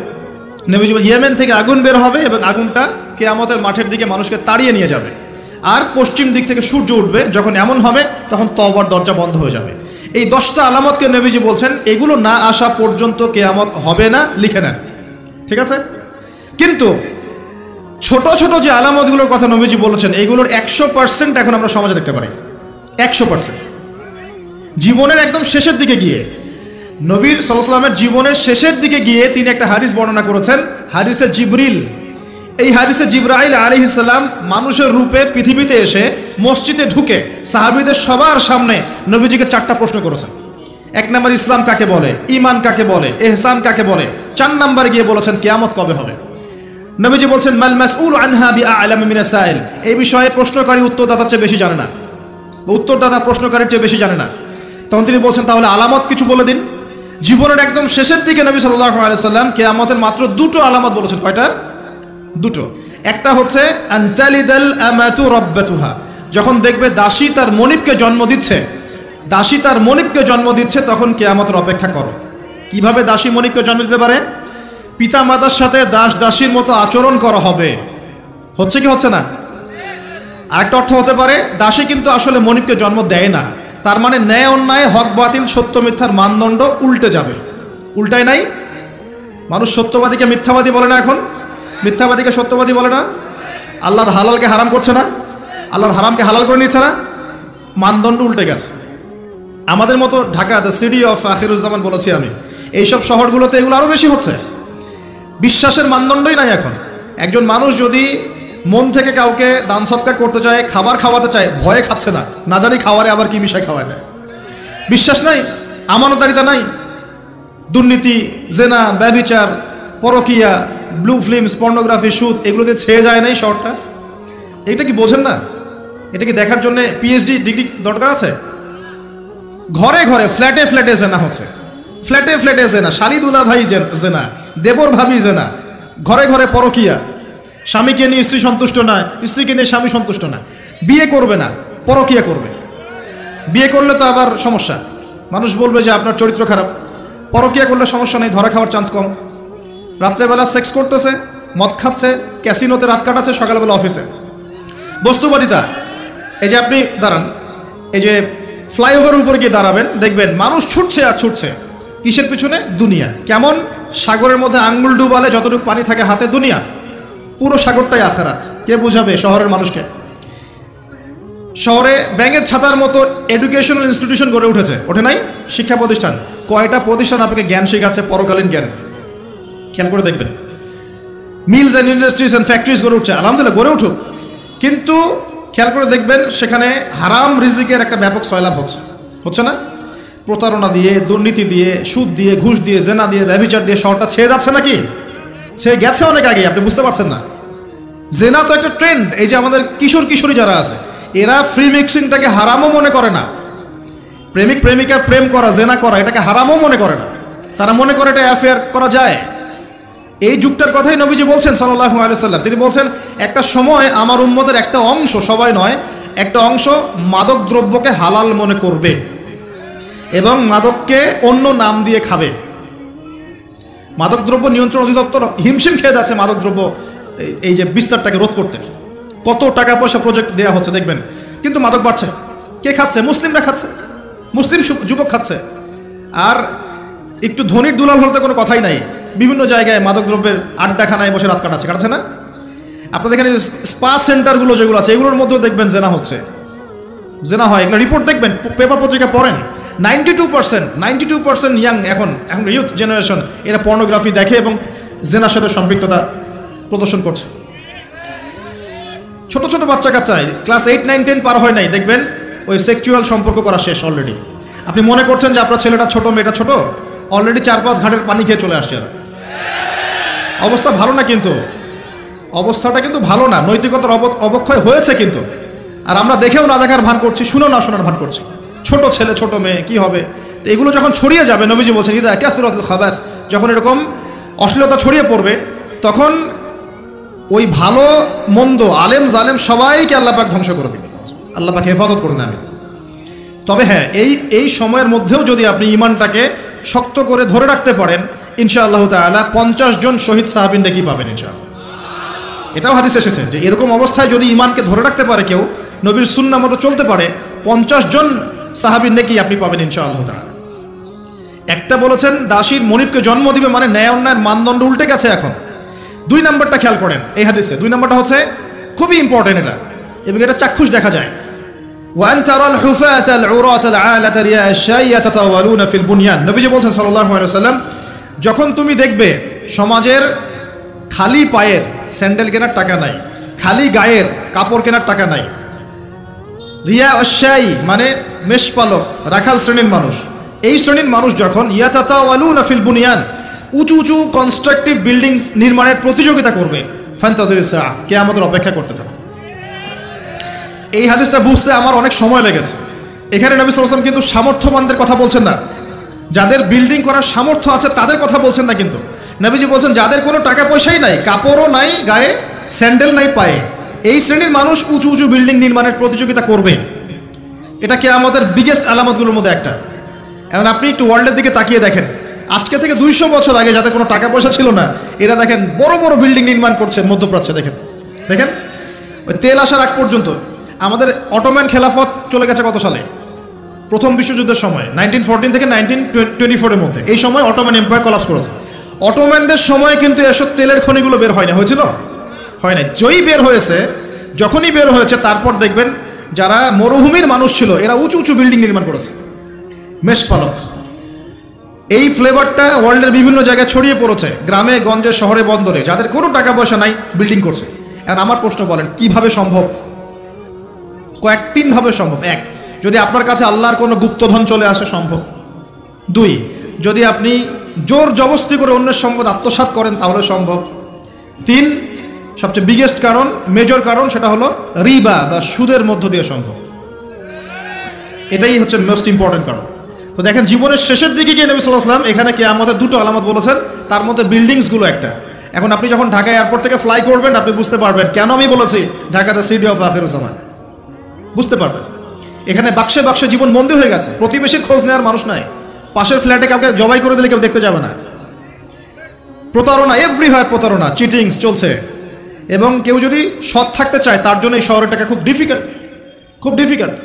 নবীজি বলেন, ইয়েমেন থেকে আগুন বের হবে এবং আগুনটা কিয়ামতের মাঠের দিকে মানুষকে তাড়িয়ে নিয়ে যাবে। আর পশ্চিম দিক থেকে সূর্য উঠবে। যখন এমন হবে, তখন তওবার দরজা বন্ধ হয়ে যাবে। এই 10টা আলামতকে নবীজি বলছেন, এগুলো না আসা পর্যন্ত কিয়ামত হবে না, লিখে নেন, ঠিক আছে? কিন্তু ছোট ছোট যে আলামতগুলোর কথা নবীজি বলেছেন, এইগুলোর 100% এখন আমরা সমাজে দেখতে পারি। 100% জীবনের একদম শেষের দিকে গিয়ে, নবী সাল্লাল্লাহু আলাইহি ওয়াসাল্লামের জীবনের শেষের দিকে গিয়ে তিনি একটা হাদিস বর্ণনা করেছেন, হাদিসে জিবরিল। এই হাদিসে জিবরাইল আলাইহিস সালাম মানুষের রূপে পৃথিবীতে এসে মসজিদে ঢুকে সাহাবীদের সবার সামনে নবীজিকে 4টা প্রশ্ন করেছেন। 1 নম্বর, ইসলাম কাকে বলে, ঈমান কাকে বলে, ইহসান কাকে বলে। 4 নম্বরে গিয়ে বলেছেন, কিয়ামত কবে হবে। নবীজি বলছেন, মাল মাসউলু আনহা বিআ'লাম মিনাস সাইল, এই বিষয়ে প্রশ্নকারী উত্তরদাতার চেয়ে বেশি জানে না, বা উত্তরদাতা প্রশ্নকারীর চেয়ে বেশি জানে না। তখন তিনি বলছেন, তাহলে আলামত কিছু বলে দিন। জীবনের একদম শেষের দিকে নবী সাল্লাল্লাহু আলাইহি ওয়াসাল্লাম কিয়ামতের মাত্র 2টো আলামত বলেছেন। কয়টা? 2টো। একটা হচ্ছে আনতালিদাল আমাতু রাব্বাতুহা, যখন দেখবে দাসী তার মনিবকে জন্ম দিচ্ছে, দাসী তার মনিবকে জন্ম দিচ্ছে, তখন কিয়ামতের অপেক্ষা করো। কিভাবে দাসী মনিবকে জন্ম দিতে পারে? পিতা মাতার সাথে দাস দাসীর মতো আচরণ করা হবে। হচ্ছে কি হচ্ছে না? আরেকটা অর্থ হতে পারে দাসী কিন্তু আসলে মনিবকে জন্ম দেয় না, তার মানে ন্যায় অন্যায় হক বাতিল সত্য মিথ্যার মানদণ্ড উল্টে যাবে। উল্টায় নাই? মানুষ সত্যবাদীকে মিথ্যাবাদী বলে না, এখন মিথ্যাবাদীকে সত্যবাদী বলে না। আল্লাহর হালালকে হারাম করছে না, আল্লাহর হারামকে হালাল করে নিচ্ছে না, মানদণ্ড উল্টে গেছে। আমাদের মতো Dhaka, the city of Akhiruzzaman বলেছি আমি, এইসব শহরগুলোতে এগুলো আরও বেশি হচ্ছে। বিশ্বাসের মানদণ্ডই নাই এখন। একজন মানুষ যদি মন থেকে কাউকে দান সৎকার করতে চায়, খাবার খাওয়াতে চায়, ভয়ে খাচ্ছে না, না জানি খাবারে আবার কি মিশায় খাওয়ায় দেয়। বিশ্বাস নাই, আমানতদারিতা নাই, দুর্নীতি, জেনা, ব্যভিচার, পরকিয়া, ব্লু ফিল্মস, পর্নোগ্রাফি, সুদ, এগুলো দিয়ে ছেয়ে যায় নাই শহরটা। এটা কি বোঝেন না? এটা কি দেখার জন্য পিএইচডি ডিগ্রি দরকার আছে? ঘরে ঘরে ফ্ল্যাটে ফ্ল্যাটে জেনা হচ্ছে, ফ্ল্যাটে ফ্ল্যাটে জেনা, শালিদুলা ভাই জেনা, দেবর ভাবি জেনা, ঘরে ঘরে পরকিয়া, স্বামীকে নিয়ে স্ত্রী সন্তুষ্ট না, স্ত্রীকে নিয়ে স্বামী সন্তুষ্ট না, বিয়ে করবে না, পরকিয়া করবে। বিয়ে করলে তো আবার সমস্যা, মানুষ বলবে যে আপনার চরিত্র খারাপ। পরকিয়া করলে সমস্যা নেই, ধরা খাওয়ার চান্স কম। রাত্রেবেলা সেক্স করতেছে, মদ খাচ্ছে, ক্যাসিনোতে রাত কাটাচ্ছে, সকালবেলা অফিসে। বস্তুবাদিতা, এই যে আপনি দাঁড়ান, এই যে ফ্লাইওভারের উপর গিয়ে দাঁড়াবেন, দেখবেন মানুষ ছুটছে আর ছুটছে, কিসের পিছনে? দুনিয়া। কেমন? সাগরের মধ্যে আঙ্গুল ডুবালে যতটুকু পানি থাকে হাতে, দুনিয়া। পুরো সাগরটাই আখেরাত। কে বুঝাবে শহরের মানুষকে? শহরে ব্যাঙের ছাতার মতো এডুকেশনাল ইনস্টিটিউশন গড়ে উঠেছে, ওঠে নাই? শিক্ষা প্রতিষ্ঠান। কয়টা প্রতিষ্ঠান আপনাকে জ্ঞান শেখাচ্ছে, পরকালীন জ্ঞান? খেয়াল করে দেখবেন। Mills and industries and factories গড়ে উঠছে, আলহামদুলিল্লাহ গড়ে উঠুক, কিন্তু খেয়াল করে দেখবেন সেখানে হারাম রিজিকের একটা ব্যাপক সয়লাভ হচ্ছে, হচ্ছে না? প্রতারণা দিয়ে, দুর্নীতি দিয়ে, সুদ দিয়ে, ঘুষ দিয়ে, জেনা দিয়ে, ব্যভিচার দিয়ে শহরটা ছেয়ে যাচ্ছে নাকি? ছেয়ে গেছে অনেক আগে, আপনি বুঝতে পারছেন না। জেনা তো একটা ট্রেন্ড। এই যে আমাদের কিশোর কিশোরী যারা আছে, এরা ফ্রি মিক্সিংটাকে হারামও মনে করে না। প্রেমিক প্রেমিকার প্রেম করা, জেনা করা, এটাকে হারামও মনে করে না। তারা মনে করে এটা অ্যাফেয়ার করা যায়। এই যুগটার কথাই নবীজি বলছেন সাল্লাল্লাহু আলাইহি ওয়াসাল্লাম। তিনি বলছেন একটা সময় আমার উম্মতের একটা অংশ, সবাই নয়, একটা অংশ মাদক দ্রব্যকে হালাল মনে করবে এবং মাদককে অন্য নাম দিয়ে খাবে। মাদকদ্রব্য নিয়ন্ত্রণ অধিদপ্তর হিমশিম খেয়ে যাচ্ছে মাদকদ্রব্য এই যে বিস্তারটাকে রোধ করতে। কত টাকা পয়সা প্রজেক্ট দেওয়া হচ্ছে দেখবেন, কিন্তু মাদক বাড়ছে। কে খাচ্ছে? মুসলিমরা খাচ্ছে, মুসলিম যুবক খাচ্ছে। আর একটু ধনির দুলাল হতে কোনো কথাই নাই, বিভিন্ন জায়গায় মাদকদ্রব্যের আড্ডাখানায় বসে রাত কাটাচ্ছে না? আপনাদের এখানে স্পা সেন্টারগুলো যেগুলো আছে, এগুলোর মধ্যেও দেখবেন জেনা হচ্ছে, জেনা হয়। এগুলো রিপোর্ট দেখবেন, পেপার পত্রিকা পড়েন। 92% ইয়াং, এখন ইউথ জেনারেশন, এরা পর্নোগ্রাফি দেখে এবং জেনার সাথে সম্পৃক্ততা প্রদর্শন করছে। ছোট ছোট বাচ্চা কাচ্চায় ক্লাস 8, 9, 10 পার হয় নাই, দেখবেন ওই সেক্সুয়াল সম্পর্ক করা শেষ অলরেডি। আপনি মনে করছেন যে আপনার ছেলেটা ছোট, মেয়েটা ছোট, অলরেডি 4-5 ঘাটের পানি খেয়ে চলে আসছে এরা। অবস্থা ভালো না, কিন্তু অবস্থাটা কিন্তু ভালো না, নৈতিকতার অবক্ষয় হয়েছে কিন্তু। আর আমরা দেখেও না দেখার ভান করছি, শুনেও না শোনার ভান করছি। ছোট ছেলে, ছোট মেয়ে, কি হবে? তো এগুলো যখন ছড়িয়ে যাবে, নবীজি বলছেন ইদা কাসরাতুল খাবাস, যখন এরকম অশ্লীলতা ছড়িয়ে পড়বে, তখন ওই ভালো মন্দ, আলেম জালেম সবাইকে আল্লাহ পাক ধ্বংস করে দেবে। আল্লাহ পাক হেফাজত করে নেবে। তবে হ্যাঁ, এই সময়ের মধ্যেও যদি আপনি ইমানটাকে শক্ত করে ধরে রাখতে পারেন, ইনশাআল্লাহ তাআলা 50 জন শহীদ সাহাবীর নেকি পাবেন ইনশাআল্লাহ। এটাও হাদিস এসেছে যে এরকম অবস্থায় যদি ইমানকে ধরে রাখতে পারে কেউ, নবীর সুন্নাহ মতো চলতে পারে, 50 জন সাহাবীর নেকি আপনি পাবেন ইনশাআল্লাহ তাআলা। একটা বলেছেন দাসীর মনিবকে জন্ম দিবে, মানে ন্যায় অন্যায়ের মানদণ্ড উল্টে গেছে এখন। 2 নম্বরটা খেয়াল করেন এই হাদিসে। 2 নম্বরটা হচ্ছে খুবই ইম্পর্টেন্ট এটা, এবং এটা চাক্ষুষ দেখা যায়। ওয়ান তারাল হুফাতাল উরাতাল আলাতা রিয়াশাই ইয়াতাতাওয়ালুনা ফিল বুনয়ান, নবীজি বলেন সাল্লাল্লাহু আলাইহি ওয়াসাল্লাম, যখন তুমি দেখবে সমাজের খালি পায়ের স্যান্ডেল কেনার টাকা নাই, খালি গায়ের কাপড় কেনার টাকা নাই, রিয়াশাই মানে মেষপালক, রাখাল শ্রেণীর মানুষ, এই শ্রেণীর মানুষ যখন ইয়াতাতাওয়ালুনা ফিল বুনয়ান, উঁচু উঁচু কনস্ট্রাকটিভ বিল্ডিং নির্মাণের প্রতিযোগিতা করবে, ফান্তাজিরিস সাআ, কিয়ামতের অপেক্ষা করতে থাকে। এই হাদিসটা বুঝতে আমার অনেক সময় লেগেছে। এখানে নবী সাল্লাল্লাহু আলাইহি ওয়াসাল্লাম কিন্তু সামর্থ্যবানদের কথা বলছেন না, যাদের বিল্ডিং করার সামর্থ্য আছে তাদের কথা বলছেন না, কিন্তু নবীজি বলছেন যাদের কোনো টাকা পয়সাই নাই, কাপড়ও নাই গায়ে, স্যান্ডেল নাই পায়ে, এই শ্রেণীর মানুষ উঁচু উঁচু বিল্ডিং নির্মাণের প্রতিযোগিতা করবে। এটা কিয়ামতের বিগেস্ট আলামতগুলোর মধ্যে একটা। এখন আপনি একটু ওয়ার্ল্ডের দিকে তাকিয়ে দেখেন, আজকে থেকে 200 বছর আগে যাতে কোনো টাকা পয়সা ছিল না, এরা দেখেন বড় বড় বিল্ডিং নির্মাণ করছে মধ্যপ্রাচ্যে। দেখেন দেখেন ওই তেল আসার আগ পর্যন্ত আমাদের অটোম্যান খেলাফত চলে গেছে কত সালে? প্রথম বিশ্বযুদ্ধের সময় 1914 থেকে 1924 মধ্যে, এই সময় অটোম্যান এম্পায়ার কলাপস করেছে। অটোম্যানদের সময় কিন্তু এসব তেলের খনিগুলো বের হয় না, হয়েছিল? হয় না। জয়ী বের হয়েছে, যখনই বের হয়েছে তারপর দেখবেন যারা মরুভূমির মানুষ ছিল এরা উঁচু উঁচু বিল্ডিং নির্মাণ করেছে, মেষপালক। এই ফ্লেভারটা ওয়ার্ল্ডের বিভিন্ন জায়গায় ছড়িয়ে পড়েছে, গ্রামে গঞ্জে শহরে বন্দরে, যাদের কোনো টাকা পয়সা নাই বিল্ডিং করছে। এখন আমার প্রশ্ন, বলেন কিভাবে সম্ভব? তিনভাবে সম্ভব। এক, যদি আপনার কাছে আল্লাহর কোনো গুপ্তধন চলে আসে সম্ভব। দুই, যদি আপনি জোর জবস্তি করে অন্যের সম্পদ আত্মসাৎ করেন তাহলে সম্ভব। তিন, সবচেয়ে বিগেস্ট কারণ, মেজর কারণ, সেটা হলো রিবা বা সুদের মধ্য দিয়ে সম্ভব। এটাই হচ্ছে মোস্ট ইম্পর্টেন্ট কারণ। তো দেখেন জীবনের শেষের দিকে গিয়ে নবী সাল্লাল্লাহু আলাইহি ওয়াসাল্লাম এখানে কিয়ামতের দুটো আলামত বলেছেন, তার মধ্যে বিল্ডিংসগুলো একটা। এখন আপনি যখন ঢাকা এয়ারপোর্ট থেকে ফ্লাই করবেন আপনি বুঝতে পারবেন কেন আমি বলেছি ঢাকাতে সিটি অফ আখিরুজ্জামান, বুঝতে পারবেন। এখানে বাক্সে বাক্সে জীবন বন্দী হয়ে গেছে, প্রতিবেশীর খোঁজ নেওয়ার মানুষ নাই, পাশের ফ্ল্যাটে কাউকে জবাই করে দিলে কেউ দেখতে যাবে না, প্রতারণা এভরিহোয়ার, প্রতারণা, চিটিংস চলছে। এবং কেউ যদি সৎ থাকতে চায় তার জন্য এই শহরের টাকা খুব ডিফিকাল্ট।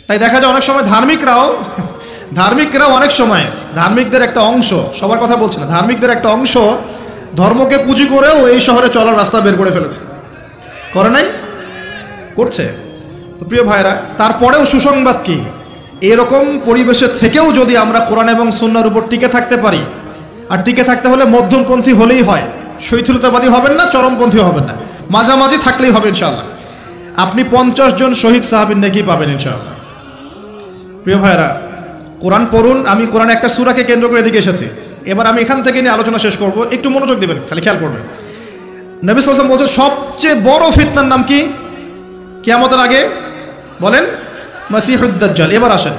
তাই দেখা যায় অনেক সময় ধার্মিকরাও অনেক সময়, ধার্মিকদের একটা অংশ, সবার কথা বলছে না, ধার্মিকদের একটা অংশ ধর্মকে পুঁজি করেও এই শহরে চলার রাস্তা বের করে ফেলেছে, করে নাই? করছে। তো প্রিয় ভাইরা, তারপরেও সুসংবাদ কি? এরকম পরিবেশে থেকেও যদি আমরা কোরআন এবং সুন্নাহর উপর টিকে থাকতে পারি, আর টিকে থাকতে হলে মধ্যমপন্থী হলেই হয়, শৈথিলতাবাদী হবেন না, চরমপন্থী হবেন না, মাঝামাঝি থাকলেই হবে ইনশাআল্লাহ। আপনি 50 জন শহীদ সাহাবীর নেকি পাবেন ইনশাআল্লাহ। প্রিয় ভাইরা, কোরআন পড়ুন। আমি কোরআন একটা সূরাকে কেন্দ্র করে এদিকে এসেছি, এবার আমি এখান থেকে নিয়ে আলোচনা শেষ করব, একটু মনোযোগ দিবেন, খালি খেয়াল করবেন। নবী সাল্লাল্লাহু আলাইহি ওয়াসাল্লাম বলছেন সবচেয়ে বড় ফিতনার নাম কি কিয়ামতের আগে? বলেন, মাসিহুদ দাজ্জাল। এবার আসেন,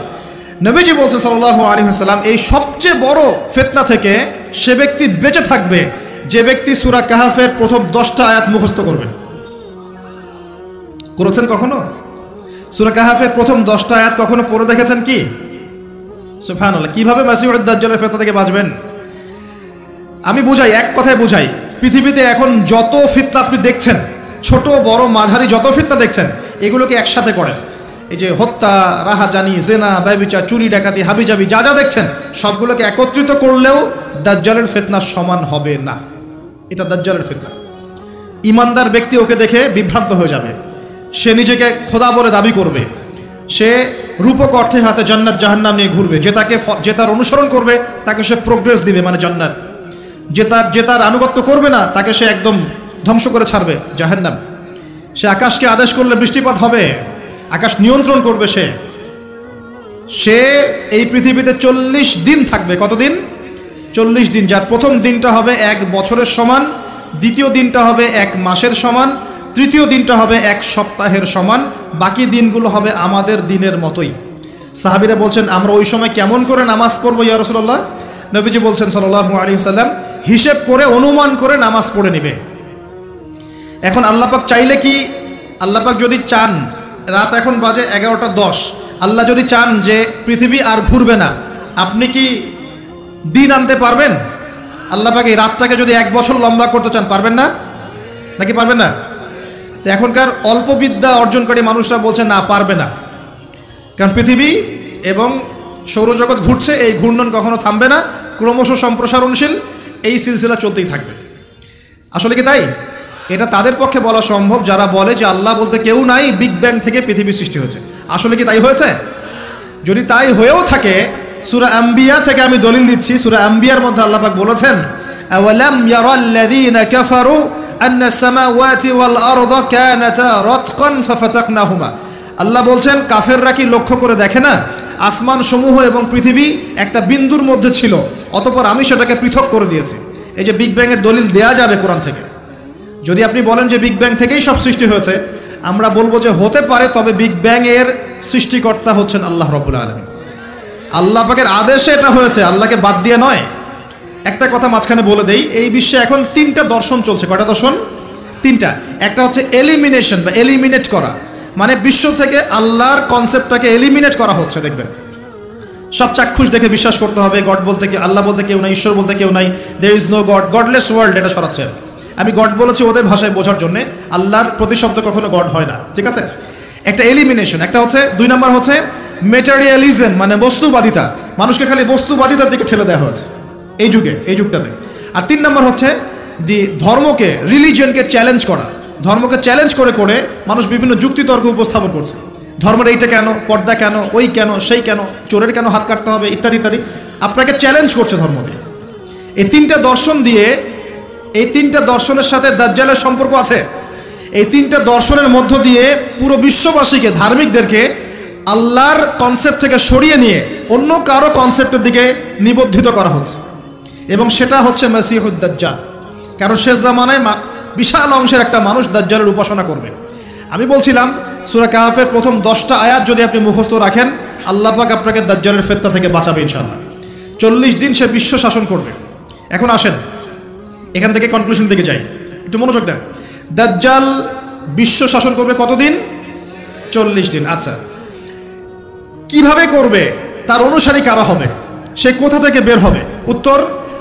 নবীজি বলছেন সাল্লাল্লাহু আলাইহি ওয়াসাল্লাম এই সবচেয়ে বড় ফিতনা থেকে সে ব্যক্তি বেঁচে থাকবে যে ব্যক্তি সূরা কাহাফের প্রথম 10টা আয়াত মুখস্থ করবে। করেছেন কখনো? সূরা কাহাফের প্রথম 10টা আয়াত কখনো পড়ে দেখেছেন কি? সুবহানাল্লাহ। কিভাবে মাসিহুদ দাজ্জালের ফিতনা থেকে বাঁচবেন? আমি বুঝাই, এক কথায় বুঝাই। পৃথিবীতে এখন যত ফিতনা আপনি দেখছেন, ছোট বড় মাঝারি যত ফিতনা দেখছেন, এগুলোকে একসাথে করেন। এই যে হত্যা, রাহাজানি, জেনা, ব্যভিচার, চুরি, ডাকাতি, হাবিজাবি যা যা দেখছেন সবগুলোকে একত্রিত করলেও দাজ্জালের ফিতনার সমান হবে না। এটা দাজ্জালের ফিতনা। ইমানদার ব্যক্তি ওকে দেখে বিভ্রান্ত হয়ে যাবে, সে নিজেকে খোদা বলে দাবি করবে, সে রূপক অর্থে হাতে জান্নাত জাহান্নাম নিয়ে ঘুরবে, যে তার অনুসরণ করবে তাকে সে প্রোগ্রেস দিবে, মানে জান্নাত। যে তার আনুগত্য করবে না তাকে সে একদম ধ্বংস করে ছাড়বে, জাহান্নাম। সে আকাশকে আদেশ করলে বৃষ্টিপাত হবে, আকাশ নিয়ন্ত্রণ করবে। সে এই পৃথিবীতে 40 দিন থাকবে। কতদিন? 40 দিন। যার প্রথম দিনটা হবে 1 বছরের সমান, দ্বিতীয় দিনটা হবে 1 মাসের সমান, তৃতীয় দিনটা হবে 1 সপ্তাহের সমান, বাকি দিনগুলো হবে আমাদের দিনের মতোই। সাহাবীরা বলছেন আমরা ওই সময় কেমন করে নামাজ পড়বো ইয়া রাসূলুল্লাহ? নবীজি বলছেন সাল্লাল্লাহু আলাইহি ওয়াসাল্লাম হিসেব করে, অনুমান করে নামাজ পড়ে নেবে। এখন আল্লাহ পাক চাইলে কি, আল্লাহ পাক যদি চান, রাত এখন বাজে 11:10, আল্লাহ যদি চান যে পৃথিবী আর ঘুরবে না, আপনি কি দিন আনতে পারবেন? আল্লাহ পাক এই রাতটাকে যদি 1 বছর লম্বা করতে চান, পারবেন না? নাকি পারবেন না? তো এখনকার অল্প বিদ্যা অর্জনকারী মানুষরা বলছে না, পারবে না। কারণ পৃথিবী এবং সৌরজগৎ ঘুরছে, এই ঘূর্ণন কখনো থামবে না, ক্রমশ সম্প্রসারণশীল, এই সিলসিলা চলতেই থাকবে। আসলে কি তাই? এটা তাদের পক্ষে বলা সম্ভব যারা বলে যে আল্লাহ বলতে কেউ নাই, বিগ ব্যাং থেকে পৃথিবী সৃষ্টি হয়েছে। আসলে কি তাই হয়েছে? যদি তাই হয়েও থাকে, সূরা আম্বিয়া থেকে আমি দলিল দিচ্ছি। সূরা আম্বিয়ার মধ্যে আল্লাহ পাক বলেছেন আওয়ালাম ইয়ারাল্লাযীনা কাফারু আন্নাস সামাওয়াতি ওয়াল আরদা কানাতা রাতকান ফাফাতাকনাহুমা। আল্লাহ বলছেন কাফেররা কি লক্ষ্য করে দেখে না আসমান সমূহ এবং পৃথিবী একটা বিন্দুর মধ্যে ছিল, অতঃপর আমি সেটাকে পৃথক করে দিয়েছি। এই যে বিগ ব্যাং এর দলিল দেয়া যাবে কোরআন থেকে। যদি আপনি বলেন যে বিগ ব্যাং থেকেই সব সৃষ্টি হয়েছে, আমরা বলবো যে হতে পারে, তবে বিগ ব্যাং এর সৃষ্টিকর্তা হচ্ছেন আল্লাহ রাব্বুল আলামিন। আল্লাহ পাকের আদেশে এটা হয়েছে, আল্লাহকে বাদ দিয়ে নয়। একটা কথা মাঝখানে বলে দেই, এই বিশ্বে এখন 3টা দর্শন চলছে। কয়টা দর্শন? 3টা। একটা হচ্ছে এলিমিনেশন বা এলিমিনেট করা, মানে বিশ্ব থেকে আল্লাহর কনসেপ্টটাকে এলিমিনেট করা হচ্ছে। দেখবেন সব চাক্ষুষ দেখে বিশ্বাস করতে হবে গড বলতে কি, আল্লাহ বলতে কেউ নাই, ঈশ্বর বলতে কেউ নাই, there is no God, godless world, এটা সরাচ্ছে। আমি গড বলেছি ওদের ভাষায় বোঝার জন্য, আল্লাহর প্রতিশব্দ কখনো গড হয় না, ঠিক আছে? একটা এলিমিনেশন। একটা হচ্ছে 2 নম্বর হচ্ছে মেটেরিয়ালিজম, মানে বস্তুবাদিতা, মানুষকে খালি বস্তুবাদিতার দিকে ঠেলে দেওয়া হয়েছে এই যুগে, এই যুগটাতে। আর 3 নম্বর হচ্ছে যে ধর্মকে, রিলিজিয়নকে চ্যালেঞ্জ করা। ধর্মকে চ্যালেঞ্জ করে করে মানুষ বিভিন্ন যুক্তিতর্ক উপস্থাপন করছে। ধর্মের এইটা কেন, পর্দা কেন, ওই কেন, সেই কেন, চোরের কেন হাত কাটতে হবে, ইত্যাদি ইত্যাদি আপনাকে চ্যালেঞ্জ করছে ধর্ম দিয়ে। এই 3টা দর্শন দিয়ে, এই 3টা দর্শনের সাথে দাজ্জালের সম্পর্ক আছে। এই 3টা দর্শনের মধ্য দিয়ে পুরো বিশ্ববাসীকে, ধার্মিকদেরকে আল্লাহর কনসেপ্ট থেকে সরিয়ে নিয়ে অন্য কারো কনসেপ্টের দিকে নিবদ্ধিত করা হচ্ছে, এবং সেটা হচ্ছে মাসিহুদ দাজ্জাল। কারণ শেষ জামানায় বিশাল অংশের একটা মানুষ দাজ্জালের উপাসনা করবে। আমি বলছিলাম সূরা কাহফের প্রথম 10টা আয়াত যদি আপনি মুখস্থ রাখেন, আল্লাহ পাক আপনাকে দাজ্জালের ফিতনা থেকে বাঁচাবে ইনশাআল্লাহ। 40 দিন সে বিশ্ব শাসন করবে। এখন আসেন এখান থেকে কনক্লুশন দিকে যাই, একটু মনোযোগ দেন। দাজ্জাল বিশ্ব শাসন করবে কতদিন? 40 দিন। আচ্ছা, কিভাবে করবে? তার অনুসারী কারা হবে? সে কোথা থেকে বের হবে? উত্তর,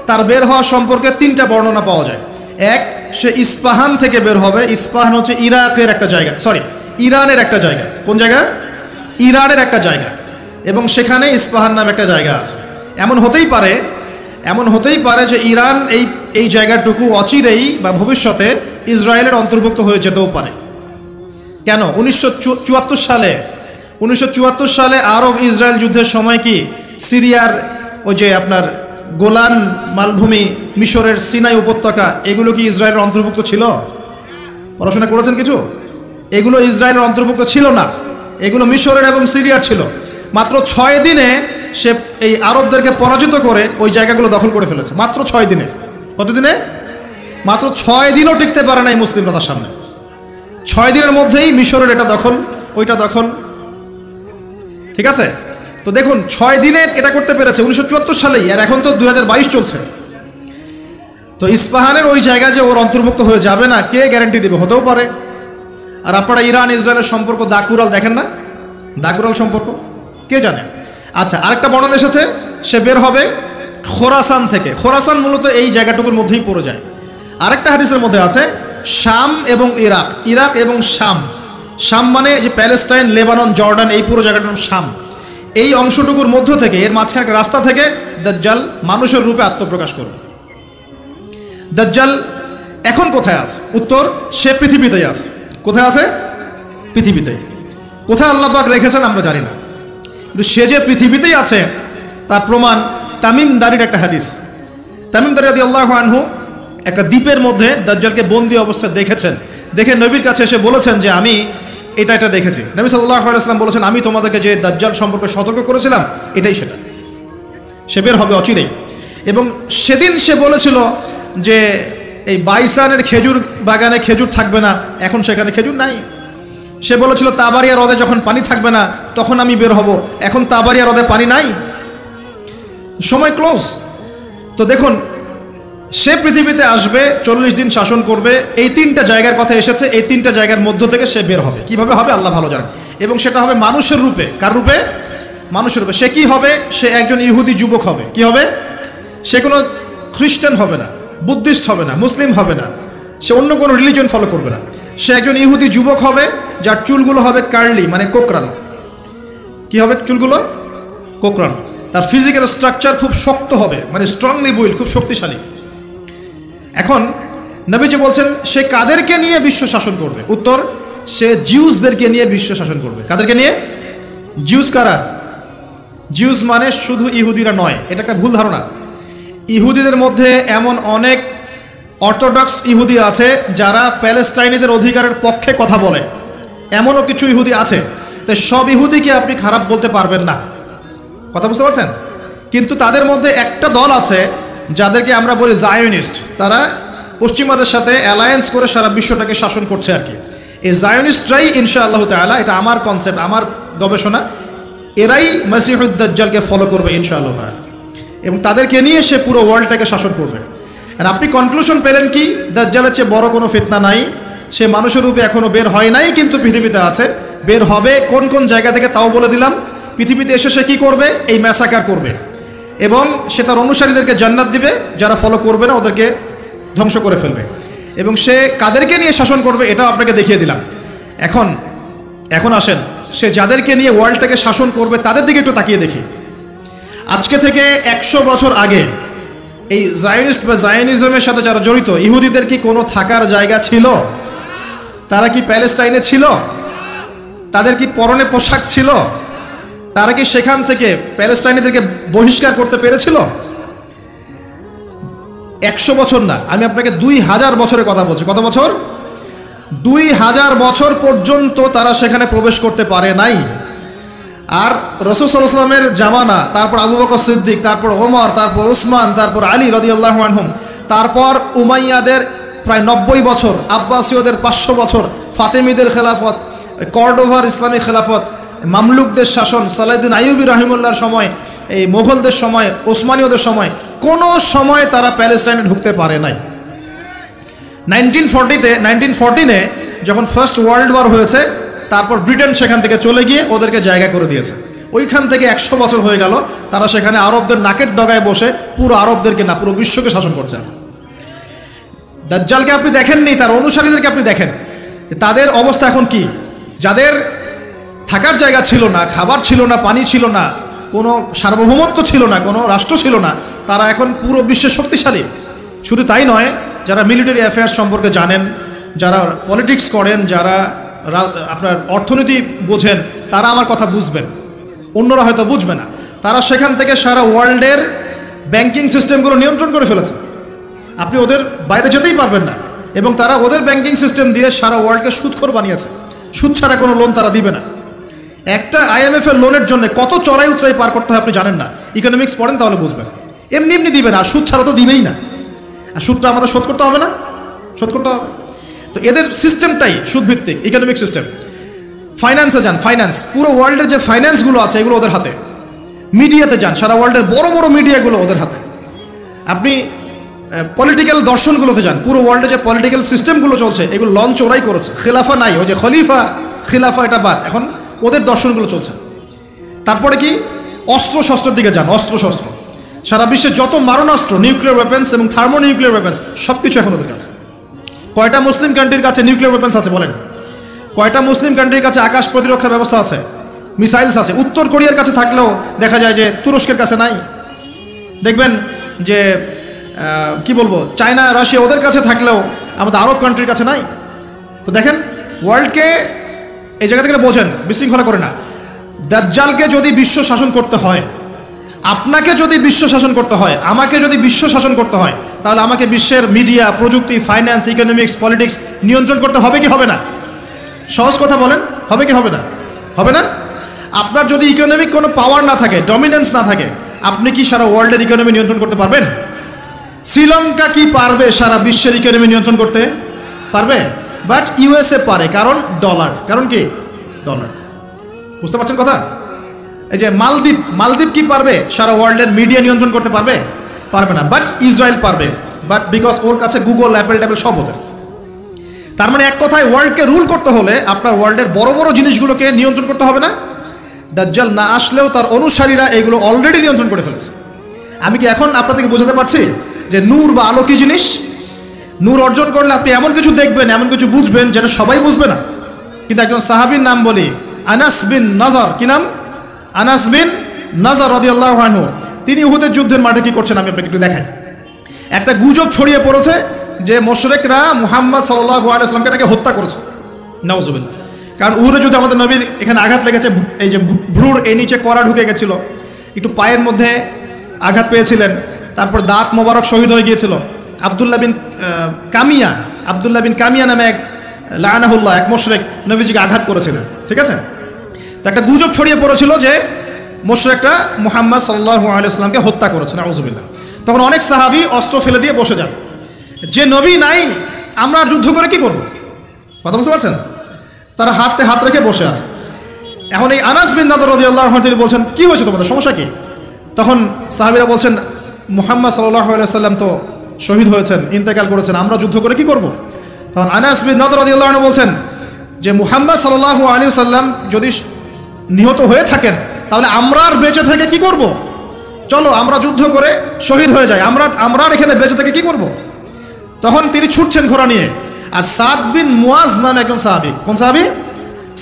তার বের হওয়া সম্পর্কে 3টা বর্ণনা পাওয়া যায়। এক, সে ইস্পাহান থেকে বের হবে। ইস্পাহান হচ্ছে ইরাকের একটা জায়গা, সরি ইরানের একটা জায়গা। কোন জায়গা? ইরানের একটা জায়গা, এবং সেখানে ইস্পাহান নামে একটা জায়গা আছে। এমন হতেই পারে যে ইরান এই জায়গাটুকু অচিরেই বা ভবিষ্যতে ইসরায়েলের অন্তর্ভুক্ত হয়ে যেতেও পারে। কেন? 1974 সালে আরব ইসরায়েল যুদ্ধের সময় কি সিরিয়ার ওই যে আপনার গোলান মালভূমি, মিশরের সিনাই উপত্যকা, এগুলো কি ইসরায়েলের অন্তর্ভুক্ত ছিল? পড়াশোনা করেছেন কিছু? এগুলো ইসরায়েলের অন্তর্ভুক্ত ছিল না, এগুলো মিশরের এবং সিরিয়ার ছিল। মাত্র 6 দিনে সে এই আরবদেরকে পরাজিত করে ওই জায়গাগুলো দখল করে ফেলেছে। মাত্র 6 দিনে। কত দিনে? মাত্র 6 দিনও টিকতে পারে নাই মুসলিমরা তার সামনে। 6 দিনের মধ্যেই মিশরের এটা দখল, ওইটা দখল, ঠিক আছে? তো দেখুন 6 দিনে এটা করতে পেরেছে 1974 সালেই, আর এখন তো 2022 চলছে। তো ইস্পাহানের ওই জায়গা যে ওর অন্তর্ভুক্ত হয়ে যাবে না, কে গ্যারান্টি দেবে? হতেও পারে। আর আপনারা ইরান ইসরায়েলের সম্পর্ক দাকুরাল দেখেন না? দাকুরাল সম্পর্ক কে জানে? আচ্ছা, আরেকটা বর্ণনা এসেছে সে বের হবে খোরাসান থেকে। খোরাসান মূলত এই জায়গাটুকুর মধ্যেই পড়ে যায়। আরেকটা হাদিসের মধ্যে আছে শাম এবং ইরাক, ইরাক এবং শাম। শাম মানে যে প্যালেস্টাইন, লেবানন, জর্ডান, এই পুরো জায়গাটার নাম শাম। এই অংশটুকুর মধ্য থেকে, এর মাঝখানে একটা রাস্তা থেকে দাজ্জাল মানুষের রূপে আত্মপ্রকাশ করবে। দাজ্জাল এখন কোথায় আছে? উত্তর, সে পৃথিবীতেই আছে। কোথায় আছে? পৃথিবীতেই। কোথায় আল্লাহ পাক রেখেছেন আমরা জানি না, কিন্তু সে যে পৃথিবীতেই আছে তার প্রমাণ তামিম দারির একটা হাদিস। তামিম দারি রাদিয়াল্লাহু আনহু একটা দ্বীপের মধ্যে দাজ্জালকে বন্দী অবস্থায় দেখেছেন। দেখে নবীর কাছে এসে বলেছেন যে আমি এটা দেখেছি। নবী সাল্লাল্লাহু আলাইহি ওয়াসাল্লাম বলেছেন, আমি তোমাদেরকে যে দাজ্জাল সম্পর্কে সতর্ক করেছিলাম এটাই সেটা, সে বের হবে অচিরেই। এবং সেদিন সে বলেছিল যে এই বাইসানের খেজুর বাগানে খেজুর থাকবে না, এখন সেখানে খেজুর নাই। সে বলেছিল তাবারিয়া হ্রদে যখন পানি থাকবে না তখন আমি বের হব, এখন তাবারিয়া হ্রদে পানি নাই, সময় ক্লোজ। তো দেখুন সে পৃথিবীতে আসবে, 40 দিন শাসন করবে। এই 3টা জায়গার কথা এসেছে, এই 3টা জায়গার মধ্য থেকে সে বের হবে। কিভাবে হবে আল্লাহ ভালো জানেন। এবং সেটা হবে মানুষের রূপে। কার রূপে? মানুষের রূপে। সে কি হবে? সে একজন ইহুদি যুবক হবে। কি হবে? সে কোনো খ্রিস্টান হবে না, বুদ্ধিস্ট হবে না, মুসলিম হবে না, সে অন্য কোনো রিলিজন ফলো করবে না। সে একজন ইহুদি যুবক হবে যার চুলগুলো হবে কার্লি, মানে কোকড়ানো। কি হবে? চুলগুলো কোকড়ানো। তার ফিজিক্যাল স্ট্রাকচার খুব শক্ত হবে, মানে স্ট্রংলি বিল্ড, খুব শক্তিশালী। এখন নবীজি বলছেন সে কাদেরকে নিয়ে বিশ্ব শাসন করবে? উত্তর, সে জিউসদেরকে নিয়ে বিশ্ব শাসন করবে। কাদেরকে নিয়ে? জিউস কারা? জিউস মানে শুধু ইহুদিরা নয়, এটা একটা ভুল ধারণা। ইহুদিদের মধ্যে এমন অনেক অর্থোডক্স ইহুদি আছে যারা প্যালেস্টাইনিদের অধিকারের পক্ষে কথা বলে, এমনও কিছু ইহুদি আছে। তাই সব ইহুদিকে আপনি খারাপ বলতে পারবেন না, কথা বুঝতে পারছেন? কিন্তু তাদের মধ্যে একটা দল আছে যাদেরকে আমরা বলি জায়োনিস্ট। তারা পশ্চিমাদের সাথে অ্যালায়েন্স করে সারা বিশ্বটাকে শাসন করছে আর কি। এই জায়োনিস্টরাই ইনশাআল্লাহ তাআলা, এটা আমার কনসেপ্ট, আমার গবেষণা, এরাই মাসিহুদ দাজ্জালকে ফলো করবে ইনশাআল্লাহ তাআলা, এবং তাদেরকে নিয়ে সে পুরো ওয়ার্ল্ডটাকে শাসন করবে। আর আপনি কনক্লুশন পেলেন কি? দাজ্জালের চেয়ে বড় কোনো ফিতনা নাই। সে মানুষের রূপে এখনো বের হয় নাই, কিন্তু পৃথিবীতে আছে। বের হবে কোন কোন জায়গা থেকে তাও বলে দিলাম। পৃথিবীতে এসে সে কী করবে? এই ম্যাসাকার করবে এবং সে তার অনুসারীদেরকে জান্নাত দিবে, যারা ফলো করবে না ওদেরকে ধ্বংস করে ফেলবে। এবং সে কাদেরকে নিয়ে শাসন করবে এটাও আপনাকে দেখিয়ে দিলাম। এখন আসেন, সে যাদেরকে নিয়ে ওয়ার্ল্ডটাকে শাসন করবে তাদের দিকে একটু তাকিয়ে দেখি। আজকে থেকে 100 বছর আগে এই জায়নিস্ট বা জায়নিজমের সাথে যারা জড়িত, ইহুদিদের কি কোনো থাকার জায়গা ছিল? তারা কি প্যালেস্টাইনে ছিল? তাদের কি পরনে পোশাক ছিল? তারা কি সেখান থেকে প্যালেস্টাইনিদেরকে বহিষ্কার করতে পেরেছিল? 100 বছর না, আমি আপনাকে 2000 বছরের কথা বলছি। কত বছর? 2000 বছর পর্যন্ত তারা সেখানে প্রবেশ করতে পারে নাই। আর রাসূল সাল্লাল্লাহু আলাইহি ওয়াসাল্লামের জামানা, তারপর আবু বকর সিদ্দিক, তারপর ওমর, তারপর উসমান, তারপর আলী রাদিয়াল্লাহু আনহুম, তারপর উমাইয়াদের প্রায় 90 বছর, আব্বাসীয়দের 500 বছর, ফাতেমিদের খেলাফত, কর্ডোভার ইসলামী খেলাফত, মামলুকদের শাসন, সালাহউদ্দিন আইয়ুবী রাহিমাহুল্লাহর সময়, এই মোগলদের সময়, ওসমানীয়দের সময়, কোনো সময় তারা প্যালেস্টাইনে ঢুকতে পারে নাই। 1914-এ যখন ফার্স্ট ওয়ার্ল্ড ওয়ার হয়েছে, তারপর ব্রিটেন সেখান থেকে চলে গিয়ে ওদেরকে জায়গা করে দিয়েছে। ওইখান থেকে 100 বছর হয়ে গেল তারা সেখানে আরবদের নাকের ডগায় বসে পুরো আরবদেরকে না, পুরো বিশ্বকে শাসন করছে। দাজ্জালকে আপনি দেখেননি, তার অনুসারীদেরকে আপনি দেখেন, তাদের অবস্থা এখন কি? যাদের থাকার জায়গা ছিল না, খাবার ছিল না, পানি ছিল না, কোনো সার্বভৌমত্ব ছিল না, কোনো রাষ্ট্র ছিল না, তারা এখন পুরো বিশ্বের শক্তিশালী। শুধু তাই নয়, যারা মিলিটারি অ্যাফেয়ার্স সম্পর্কে জানেন, যারা পলিটিক্স করেন, যারা আপনার অর্থনীতি বোঝেন, তারা আমার কথা বুঝবেন, অন্যরা হয়তো বুঝবে না। তারা সেখান থেকে সারা ওয়ার্ল্ডের ব্যাংকিং সিস্টেমগুলো নিয়ন্ত্রণ করে ফেলেছে। আপনি ওদের বাইরে যেতেই পারবেন না। এবং তারা ওদের ব্যাংকিং সিস্টেম দিয়ে সারা ওয়ার্ল্ডকে সুদখোর বানিয়েছে। সুদ ছাড়া কোনো লোন তারা দিবে না। একটা IMF এর লোনের জন্য কত চড়াই উতরাই পার করতে হয় আপনি জানেন না। ইকোনমিক্স পড়েন তাহলে বুঝবেন। এমনি এমনি দিবে না, সুদ ছাড়া তো দিবেই না। আর সুদটা আমাদের শোধ করতে হবে না, শোধ করতে হবে। তো এদের সিস্টেমটাই সুদভিত্তিক ইকোনমিক সিস্টেম। ফাইন্যান্সে যান, ফাইন্যান্স, পুরো ওয়ার্ল্ডের যে ফাইন্যান্সগুলো আছে এগুলো ওদের হাতে। মিডিয়াতে যান, সারা ওয়ার্ল্ডের বড় বড় মিডিয়াগুলো ওদের হাতে। আপনি পলিটিক্যাল দর্শনগুলোতে যান, পুরো ওয়ার্ল্ডে যে পলিটিক্যাল সিস্টেমগুলো চলছে এগুলো লঞ্চ ওরাই করেছে। খেলাফা নাই, ওই যে খলিফা খিলাফা এটা বাদ, এখন ওদের দর্শনগুলো চলছে। তারপরে কি? অস্ত্র শস্ত্রের দিকে যান, অস্ত্র শস্ত্র, সারা বিশ্বে যত মারণাস্ত্র, নিউক্লিয়ার ওয়েপেন্স এবং থার্মোনিউক্লিয়ার ওয়েপেন্স সব কিছু এখন ওদের কাছে। কয়টা মুসলিম কান্ট্রির কাছে নিউক্লিয়ার ওয়েপেন্স আছে বলেন? কয়টা মুসলিম কান্ট্রির কাছে আকাশ প্রতিরক্ষা ব্যবস্থা আছে, মিসাইলস আছে? উত্তর কোরিয়ার কাছে থাকলেও দেখা যায় যে তুরস্কের কাছে নাই। দেখবেন যে কি বলবো, চায়না, রাশিয়া ওদের কাছে থাকলেও আমাদের আরব কান্ট্রির কাছে নাই। তো দেখেন, ওয়ার্ল্ডকে এই জায়গা থেকে বোঝেন, বিশৃঙ্খলা করে না। দাজ্জালকে যদি বিশ্ব শাসন করতে হয়, আপনাকে যদি বিশ্ব শাসন করতে হয়, আমাকে যদি বিশ্ব শাসন করতে হয়, তাহলে আমাকে বিশ্বের মিডিয়া, প্রযুক্তি, ফাইন্যান্স, ইকোনমিক্স, পলিটিক্স নিয়ন্ত্রণ করতে হবে কি হবে না? সহজ কথা বলেন, হবে কি হবে না? হবে না? আপনার যদি ইকোনমিক কোনো পাওয়ার না থাকে, ডমিনেন্স না থাকে, আপনি কি সারা ওয়ার্ল্ডের ইকোনমি নিয়ন্ত্রণ করতে পারবেন? শ্রীলঙ্কা কি পারবে সারা বিশ্বের ইকোনমি নিয়ন্ত্রণ করতে? পারবে? বাট USA পারে, কারণ ডলার। কারণ কি? ডলার। বুঝতে পারছেন কথা? এই যে মালদ্বীপ কি পারবে সারা ওয়ার্ল্ডের মিডিয়া নিয়ন্ত্রণ করতে? পারবে? পারবে না। বাট ইসরায়েল পারবে, বাট বিকজ ওর কাছে গুগল, অ্যাপেল ট্যাপেল সব ওদের। তার মানে এক কথায় ওয়ার্ল্ডকে রুল করতে হলে আপনার ওয়ার্ল্ডের বড় বড় জিনিসগুলোকে নিয়ন্ত্রণ করতে হবে না? দাজ্জাল না আসলেও তার অনুসারীরা এগুলো অলরেডি নিয়ন্ত্রণ করে ফেলেছে। আমি কি এখন আপনাদেরকে বোঝাতে পারছি যে নূর বা আলো কি জিনিস? নূর অর্জন করলে আপনি এমন কিছু দেখবেন, এমন কিছু বুঝবেন যেটা সবাই বুঝবে না। কিন্তু একজন সাহাবীর নাম বলি, আনাস বিন নাজার। কি নাম? আনাস বিন নাজার রাদিয়াল্লাহু আনহু। তিনি উহুদের যুদ্ধের মাঠে কি করছেন আমি আপনাকে একটু দেখাই। একটা গুজব ছড়িয়ে পড়েছে যে মুশরিকরা মুহাম্মদ সাল্লাল্লাহু আলাইহি ওয়াসাল্লামকে তাকে হত্যা করেছে। নাউজুবিল্লাহ। কারণ উহুদের যুদ্ধে আমাদের নবীর এখানে আঘাত লেগেছে, এই যে ভ্রুর এই নিচে কড়া ঢুকে গেছিল, একটু পায়ের মধ্যে আঘাত পেয়েছিলেন, তারপর দাঁত মোবারক শহীদ হয়ে গিয়েছিল। আব্দুল্লাহ বিন কামিয়া নামে এক লাআনাহুল্লাহ, এক মুশরিক নবীজিকে আঘাত করেছিলেন। ঠিক আছে? তো একটা গুজব ছড়িয়ে পড়েছিল যে মুশরিকরা মুহাম্মদ সাল্লাল্লাহু আলাইহি ওয়াসাল্লামকে হত্যা করেছে। নাউজুবিল্লাহ। তখন অনেক সাহাবী অস্ত্র ফেলে দিয়ে বসে যান, যে নবী নাই আমরা যুদ্ধ করে কি করব? কথা বুঝতে পারছেন? তারা হাতে হাত রেখে বসে আছে। এখন এই আনাস বিন নাদর রাদিয়াল্লাহু আনহু তিনি বলছেন, কি হয়েছে তোমাদের, সমস্যা কি? তখন সাহাবীরা বলছেন, মুহাম্মদ সাল্লাল্লাহু আলাইহি ওয়াসাল্লাম তো শহীদ হয়েছেন, ইন্তেকাল করেছেন, আমরা যুদ্ধ করে কি করব? তখন আনাস বিন নাদর রাদিয়াল্লাহু আনহু বলছেন যে মুহাম্মদ সাল্লাল্লাহু আলাইহি ওয়াসাল্লাম যদি নিহত হয়ে থাকেন তাহলে আমরা আর বেঁচে থেকে কি করব? চলো আমরা যুদ্ধ করে শহীদ হয়ে যাই, আমরা আর এখানে বেঁচে থেকে কি করব? তখন তিনি ছুটছেন ঘোড়া নিয়ে। আর সাদ বিন মুয়াজ নামে একজন সাহাবী, কোন সাহাবী?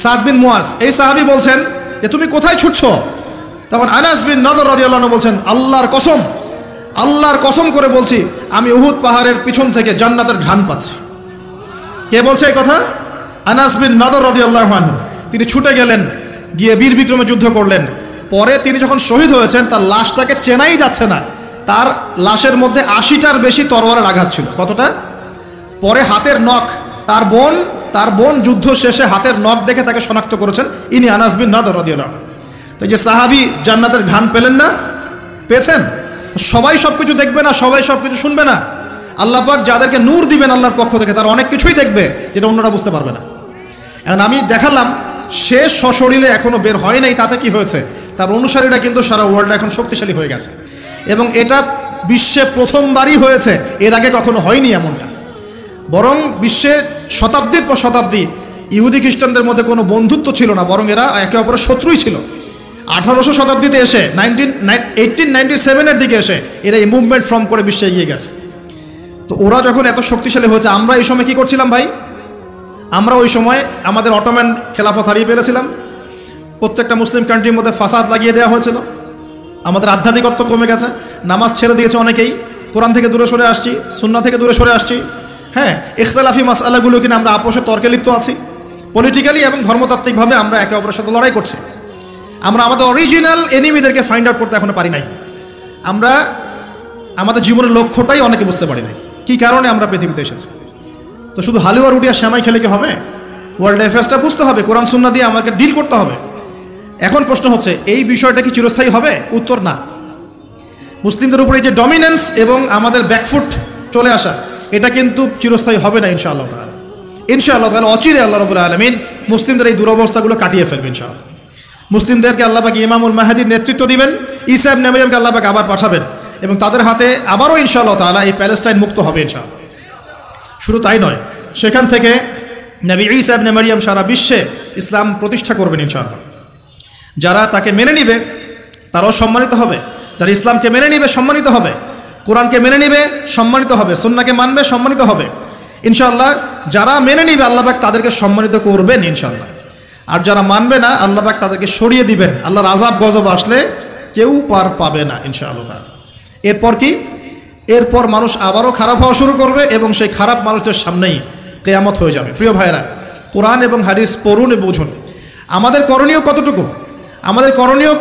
সাদ বিন মুয়াজ। এই সাহাবী বলছেন যে তুমি কোথায় ছুটছো? তখন আনাস বিন নদর রাদিয়াল্লাহু আনহু বলছেন আল্লাহর কসম করে বলছি আমি উহুদ পাহাড়ের পিছন থেকে জান্নাতের ঘ্রাণ পাচ্ছি। কে বলছে এই কথা? আনাস বিন নদর রাদিয়াল্লাহু আনহু। তিনি ছুটে গেলেন, গিয়ে বীর বিক্রমে যুদ্ধ করলেন। পরে তিনি যখন শহীদ হয়েছেন তার লাশটাকে চেনাই যাচ্ছে না, তার লাশের মধ্যে ৮০টার বেশি তরোয়ারের আঘাত ছিল। কতটা? পরে হাতের নখ, তার বোন যুদ্ধ শেষে হাতের নখ দেখে তাকে শনাক্ত করেছেন, ইনি আনাস বিন নদর রাদিয়াল্লাহু আনহু। তো এই যে সাহাবী জান্নাতের ঘ্রাণ পেলেন না? পেয়েছেন? সবাই সব কিছু দেখবে না, সবাই সব কিছু শুনবে না। আল্লাহ পাক যাদেরকে নূর দিবেন আল্লাহর পক্ষ থেকে, তারা অনেক কিছুই দেখবে যেটা অন্যরা বুঝতে পারবে না। এখন আমি দেখালাম সে সশরীরে এখনো বের হয় নাই, তাতে কি হয়েছে? তার অনুসারীরা কিন্তু সারা ওয়ার্ল্ডে এখন শক্তিশালী হয়ে গেছে, এবং এটা বিশ্বে প্রথমবারই হয়েছে, এর আগে কখনো হয়নি এমনটা। বরং বিশ্বে শতাব্দীর পর শতাব্দী ইহুদি খ্রিস্টানদের মধ্যে কোনো বন্ধুত্ব ছিল না, বরং এরা একে অপরের শত্রুই ছিল। 1800 শতাব্দীতে এসে 1897-এর দিকে এসে এরা এই মুভমেন্ট ফর্ম করে বিশ্বে এগিয়ে গেছে। তো ওরা যখন এত শক্তিশালী হয়েছে, আমরা এই সময় কি করছিলাম ভাই? আমরা ওই সময় আমাদের অটোম্যান খেলাফত হারিয়ে ফেলেছিলাম, প্রত্যেকটা মুসলিম কান্ট্রির মধ্যে ফাসাদ লাগিয়ে দেওয়া হয়েছিল, আমাদের আধ্যাত্মিকত্ব কমে গেছে, নামাজ ছেড়ে দিয়েছে অনেকেই, কোরআন থেকে দূরে সরে আসছি, সুন্নাহ থেকে দূরে সরে আসছি। হ্যাঁ, ইখতিলাফি মাসআলাগুলো কিনা আমরা আপোষে তর্কে লিপ্ত আছি, পলিটিক্যালি এবং ধর্মতাত্ত্বিকভাবে আমরা একে অপরের সাথে লড়াই করছি। আমরা আমাদের অরিজিনাল এনিমিদেরকে ফাইন্ড আউট করতে এখনো পারি নাই। আমরা আমাদের জীবনের লক্ষ্যটাই অনেকে বুঝতে পারি নাই, কী কারণে আমরা পৃথিবীতে এসেছি। তো শুধু হালুয়া রুটি আর শ্যামাই খেলে কি হবে? ওয়ার্ল্ড অ্যাফেয়ার্সটা বুঝতে হবে, কোরআন সুন্নাহ দিয়ে আমাকে ডিল করতে হবে। এখন প্রশ্ন হচ্ছে, এই বিষয়টা কি চিরস্থায়ী হবে? উত্তর না। মুসলিমদের উপরে যে ডমিনেন্স এবং আমাদের ব্যাকফুট চলে আসা, এটা কিন্তু চিরস্থায়ী হবে না ইনশাআল্লাহ তাআলা। ইনশাআল্লাহ তাআলা অচিরে আল্লাহ রাব্বুল আলামিন মুসলিমদের এই দুরবস্থাগুলো কাটিয়ে ফেলবেন ইনশাআল্লাহ। মুসলিমদেরকে আল্লাহ পাক ইমামুল মাহদির নেতৃত্ব দিবেন, ঈসা ইবনে মারইয়ামকে আল্লাহ পাক আবার পাঠাবেন, এবং তাদের হাতে আবারও ইনশাআল্লাহ তাআলা এই প্যালেস্টাইন মুক্ত হবে ইনশাআল্লাহ। শুধু তাই নয়, সেখান থেকে নবী ঈসা ইবনে মারইয়াম সারা বিশ্বে ইসলাম প্রতিষ্ঠা করবেন ইনশাআল্লাহ। যারা তাকে মেনে নিবে তারাও সম্মানিত হবে, যারা ইসলামকে মেনে নিবে সম্মানিত হবে, কোরআনকে মেনে নিবে সম্মানিত হবে, সুন্নাহকে মানবে সম্মানিত হবে ইনশাআল্লাহ। যারা মেনে নিবে আল্লাহ পাক তাদেরকে সম্মানিত করবেন ইনশাআল্লাহ, আর যারা মানবে না আল্লাহ পাক তাদেরকে সরিয়ে দিবেন। আল্লাহর আযাব গজব আসলে কেউ পার পাবে না ইনশাআল্লাহ। এরপর কি? এরপর মানুষ আবারও খারাপ হওয়া শুরু করবে, এবং সেই খারাপ মানুষদের সামনেই কিয়ামত হয়ে যাবে। প্রিয় ভাইয়েরা, কোরআন এবং হাদিস পড়ুন এবং বুঝুন। আমাদের করণীয় কতটুকু? আমাদের করণীয়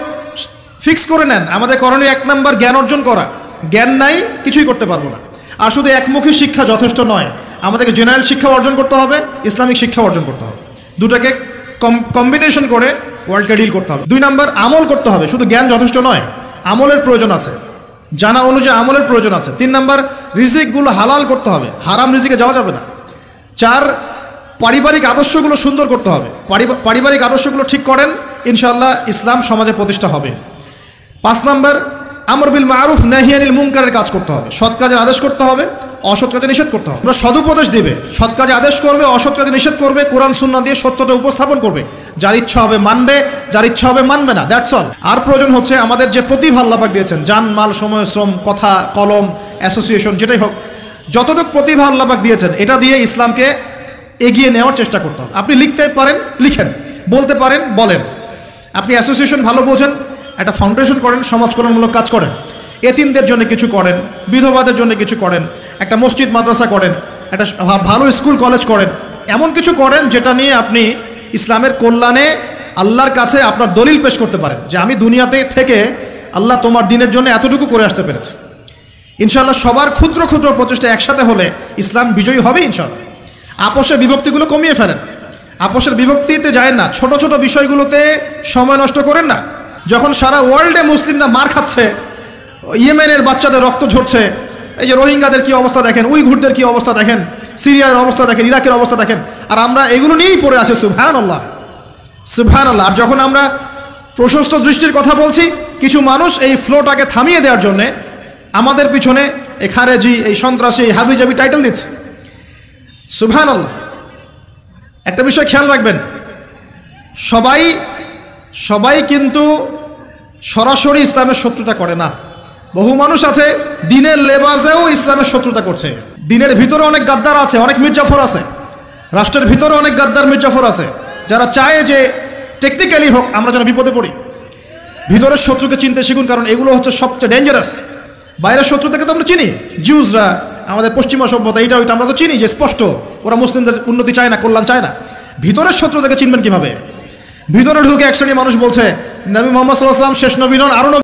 ফিক্স করে নেন। আমাদের করণীয় 1 নাম্বার জ্ঞান অর্জন করা। জ্ঞান নাই, কিছুই করতে পারবো না। আর শুধু একমুখী শিক্ষা যথেষ্ট নয়, আমাদেরকে জেনারেল শিক্ষা অর্জন করতে হবে, ইসলামিক শিক্ষা অর্জন করতে হবে। দুটাকে কম্বিনেশন করে ওয়ার্ল্ডকে ডিল করতে হবে। 2 নাম্বার আমল করতে হবে। শুধু জ্ঞান যথেষ্ট নয়, আমলের প্রয়োজন আছে, জানা অনুযায়ী আমলের প্রয়োজন আছে। 3 নাম্বার, রিজিকগুলো হালাল করতে হবে, হারাম রিজিকে যাওয়া যাবে না। 4, পারিবারিক আদর্শগুলো সুন্দর করতে হবে। পারিবারিক আদর্শগুলো ঠিক করেন, ইনশাআল্লাহ ইসলাম সমাজে প্রতিষ্ঠা হবে। 5 নাম্বার, আমর বিল মারুফ নাহি আনিল মুনকারের কাজ করতে হবে, সৎ কাজের আদেশ করতে হবে, অসৎ কাজে নিষেধ করতে হবে। আমরা সদুপদেশ দিবে, সৎ কাজে আদেশ করবে, অসৎ কাজে নিষেধ করবে, কোরআন সুন্নাহ দিয়ে সত্যটা উপস্থাপন করবে। যার ইচ্ছা হবে মানবে, যার ইচ্ছা হবে মানবে না, দ্যাটস অল। আর প্রয়োজন হচ্ছে আমাদের যে প্রতিভা আল্লাহ পাক দিয়েছেন, জান মাল সময় শ্রম কথা কলম অ্যাসোসিয়েশন যেটাই হোক, যতটুকু প্রতিভা আল্লাহ পাক দিয়েছেন এটা দিয়ে ইসলামকে এগিয়ে নেওয়ার চেষ্টা করতে হবে। আপনি লিখতে পারেন লিখেন, বলতে পারেন বলেন, আপনি অ্যাসোসিয়েশন ভালো বোঝেন, একটা ফাউন্ডেশন করেন, সমাজ কল্যাণমূলক কাজ করেন, এতিমদের জন্য কিছু করেন, বিধবাদের জন্য কিছু করেন, একটা মসজিদ মাদ্রাসা করেন, একটা ভালো স্কুল কলেজ করেন, এমন কিছু করেন যেটা নিয়ে আপনি ইসলামের কল্যাণে আল্লাহর কাছে আপনার দলিল পেশ করতে পারেন যে আমি দুনিয়াতে থেকে আল্লাহ তোমার দিনের জন্য এতটুকু করে আসতে পেরেছি। ইনশাআল্লাহ সবার ক্ষুদ্র ক্ষুদ্র প্রচেষ্টা একসাথে হলে ইসলাম বিজয়ী হবে ইনশাআল্লাহ। আপোষের বিভক্তিগুলো কমিয়ে ফেলেন, আপোষের বিভক্তিতে যায় না, ছোট ছোট বিষয়গুলোতে সময় নষ্ট করেন না। যখন সারা ওয়ার্ল্ডে মুসলিমরা মার খাচ্ছে, ইয়েমেনের বাচ্চাদের রক্ত ঝরছে, এই যে রোহিঙ্গাদের কি অবস্থা দেখেন, উইঘুরদের কি অবস্থা দেখেন, সিরিয়ার অবস্থা দেখেন, ইরাকের অবস্থা দেখেন, আর আমরা এগুলো নিয়েই পড়ে আছি। সুবহানাল্লাহ সুবহানাল্লাহ। আর যখন আমরা প্রশস্ত দৃষ্টির কথা বলছি, কিছু মানুষ এই ফ্লোটাকে থামিয়ে দেওয়ার জন্যে আমাদের পিছনে এই খারেজি, এই সন্ত্রাসী, এই হাবিজাবি টাইটেল দিচ্ছে। সুবহানাল্লাহ। একটা বিষয় খেয়াল রাখবেন, সবাই কিন্তু সরাসরি ইসলামের শত্রুতা করে না। বহু মানুষ আছে দিনের লেবাসেও ইসলামের শত্রুতা করছে। দিনের ভিতরে অনেক গাদ্দার আছে, অনেক মির্জাফর আছে, রাষ্ট্রের ভিতরে অনেক গাদ্দার মির্জাফর আছে, যারা চায় যে টেকনিক্যালি হোক আমরা যেন বিপদে পড়ি। ভিতরের শত্রুকে চিনতে শিখুন, কারণ এগুলো হচ্ছে সবচেয়ে ডেঞ্জারাস। বাইরের শত্রু থেকে তো আমরা চিনি, জিউসরা, আমাদের পশ্চিমা সভ্যতা, এটা ওইটা আমরা তো চিনি যে স্পষ্ট ওরা মুসলিমদের উন্নতি চায় না, কল্যাণ চায় না। ভিতরের শত্রু থেকে চিনবেন কিভাবে? ভিতরে ঢুকে এক শ্রেণী মানুষ বলছে নবী মুহাম্মদ সাল্লাল্লাহু আলাইহি ওয়াসাল্লাম শেষ নবী নন, আরো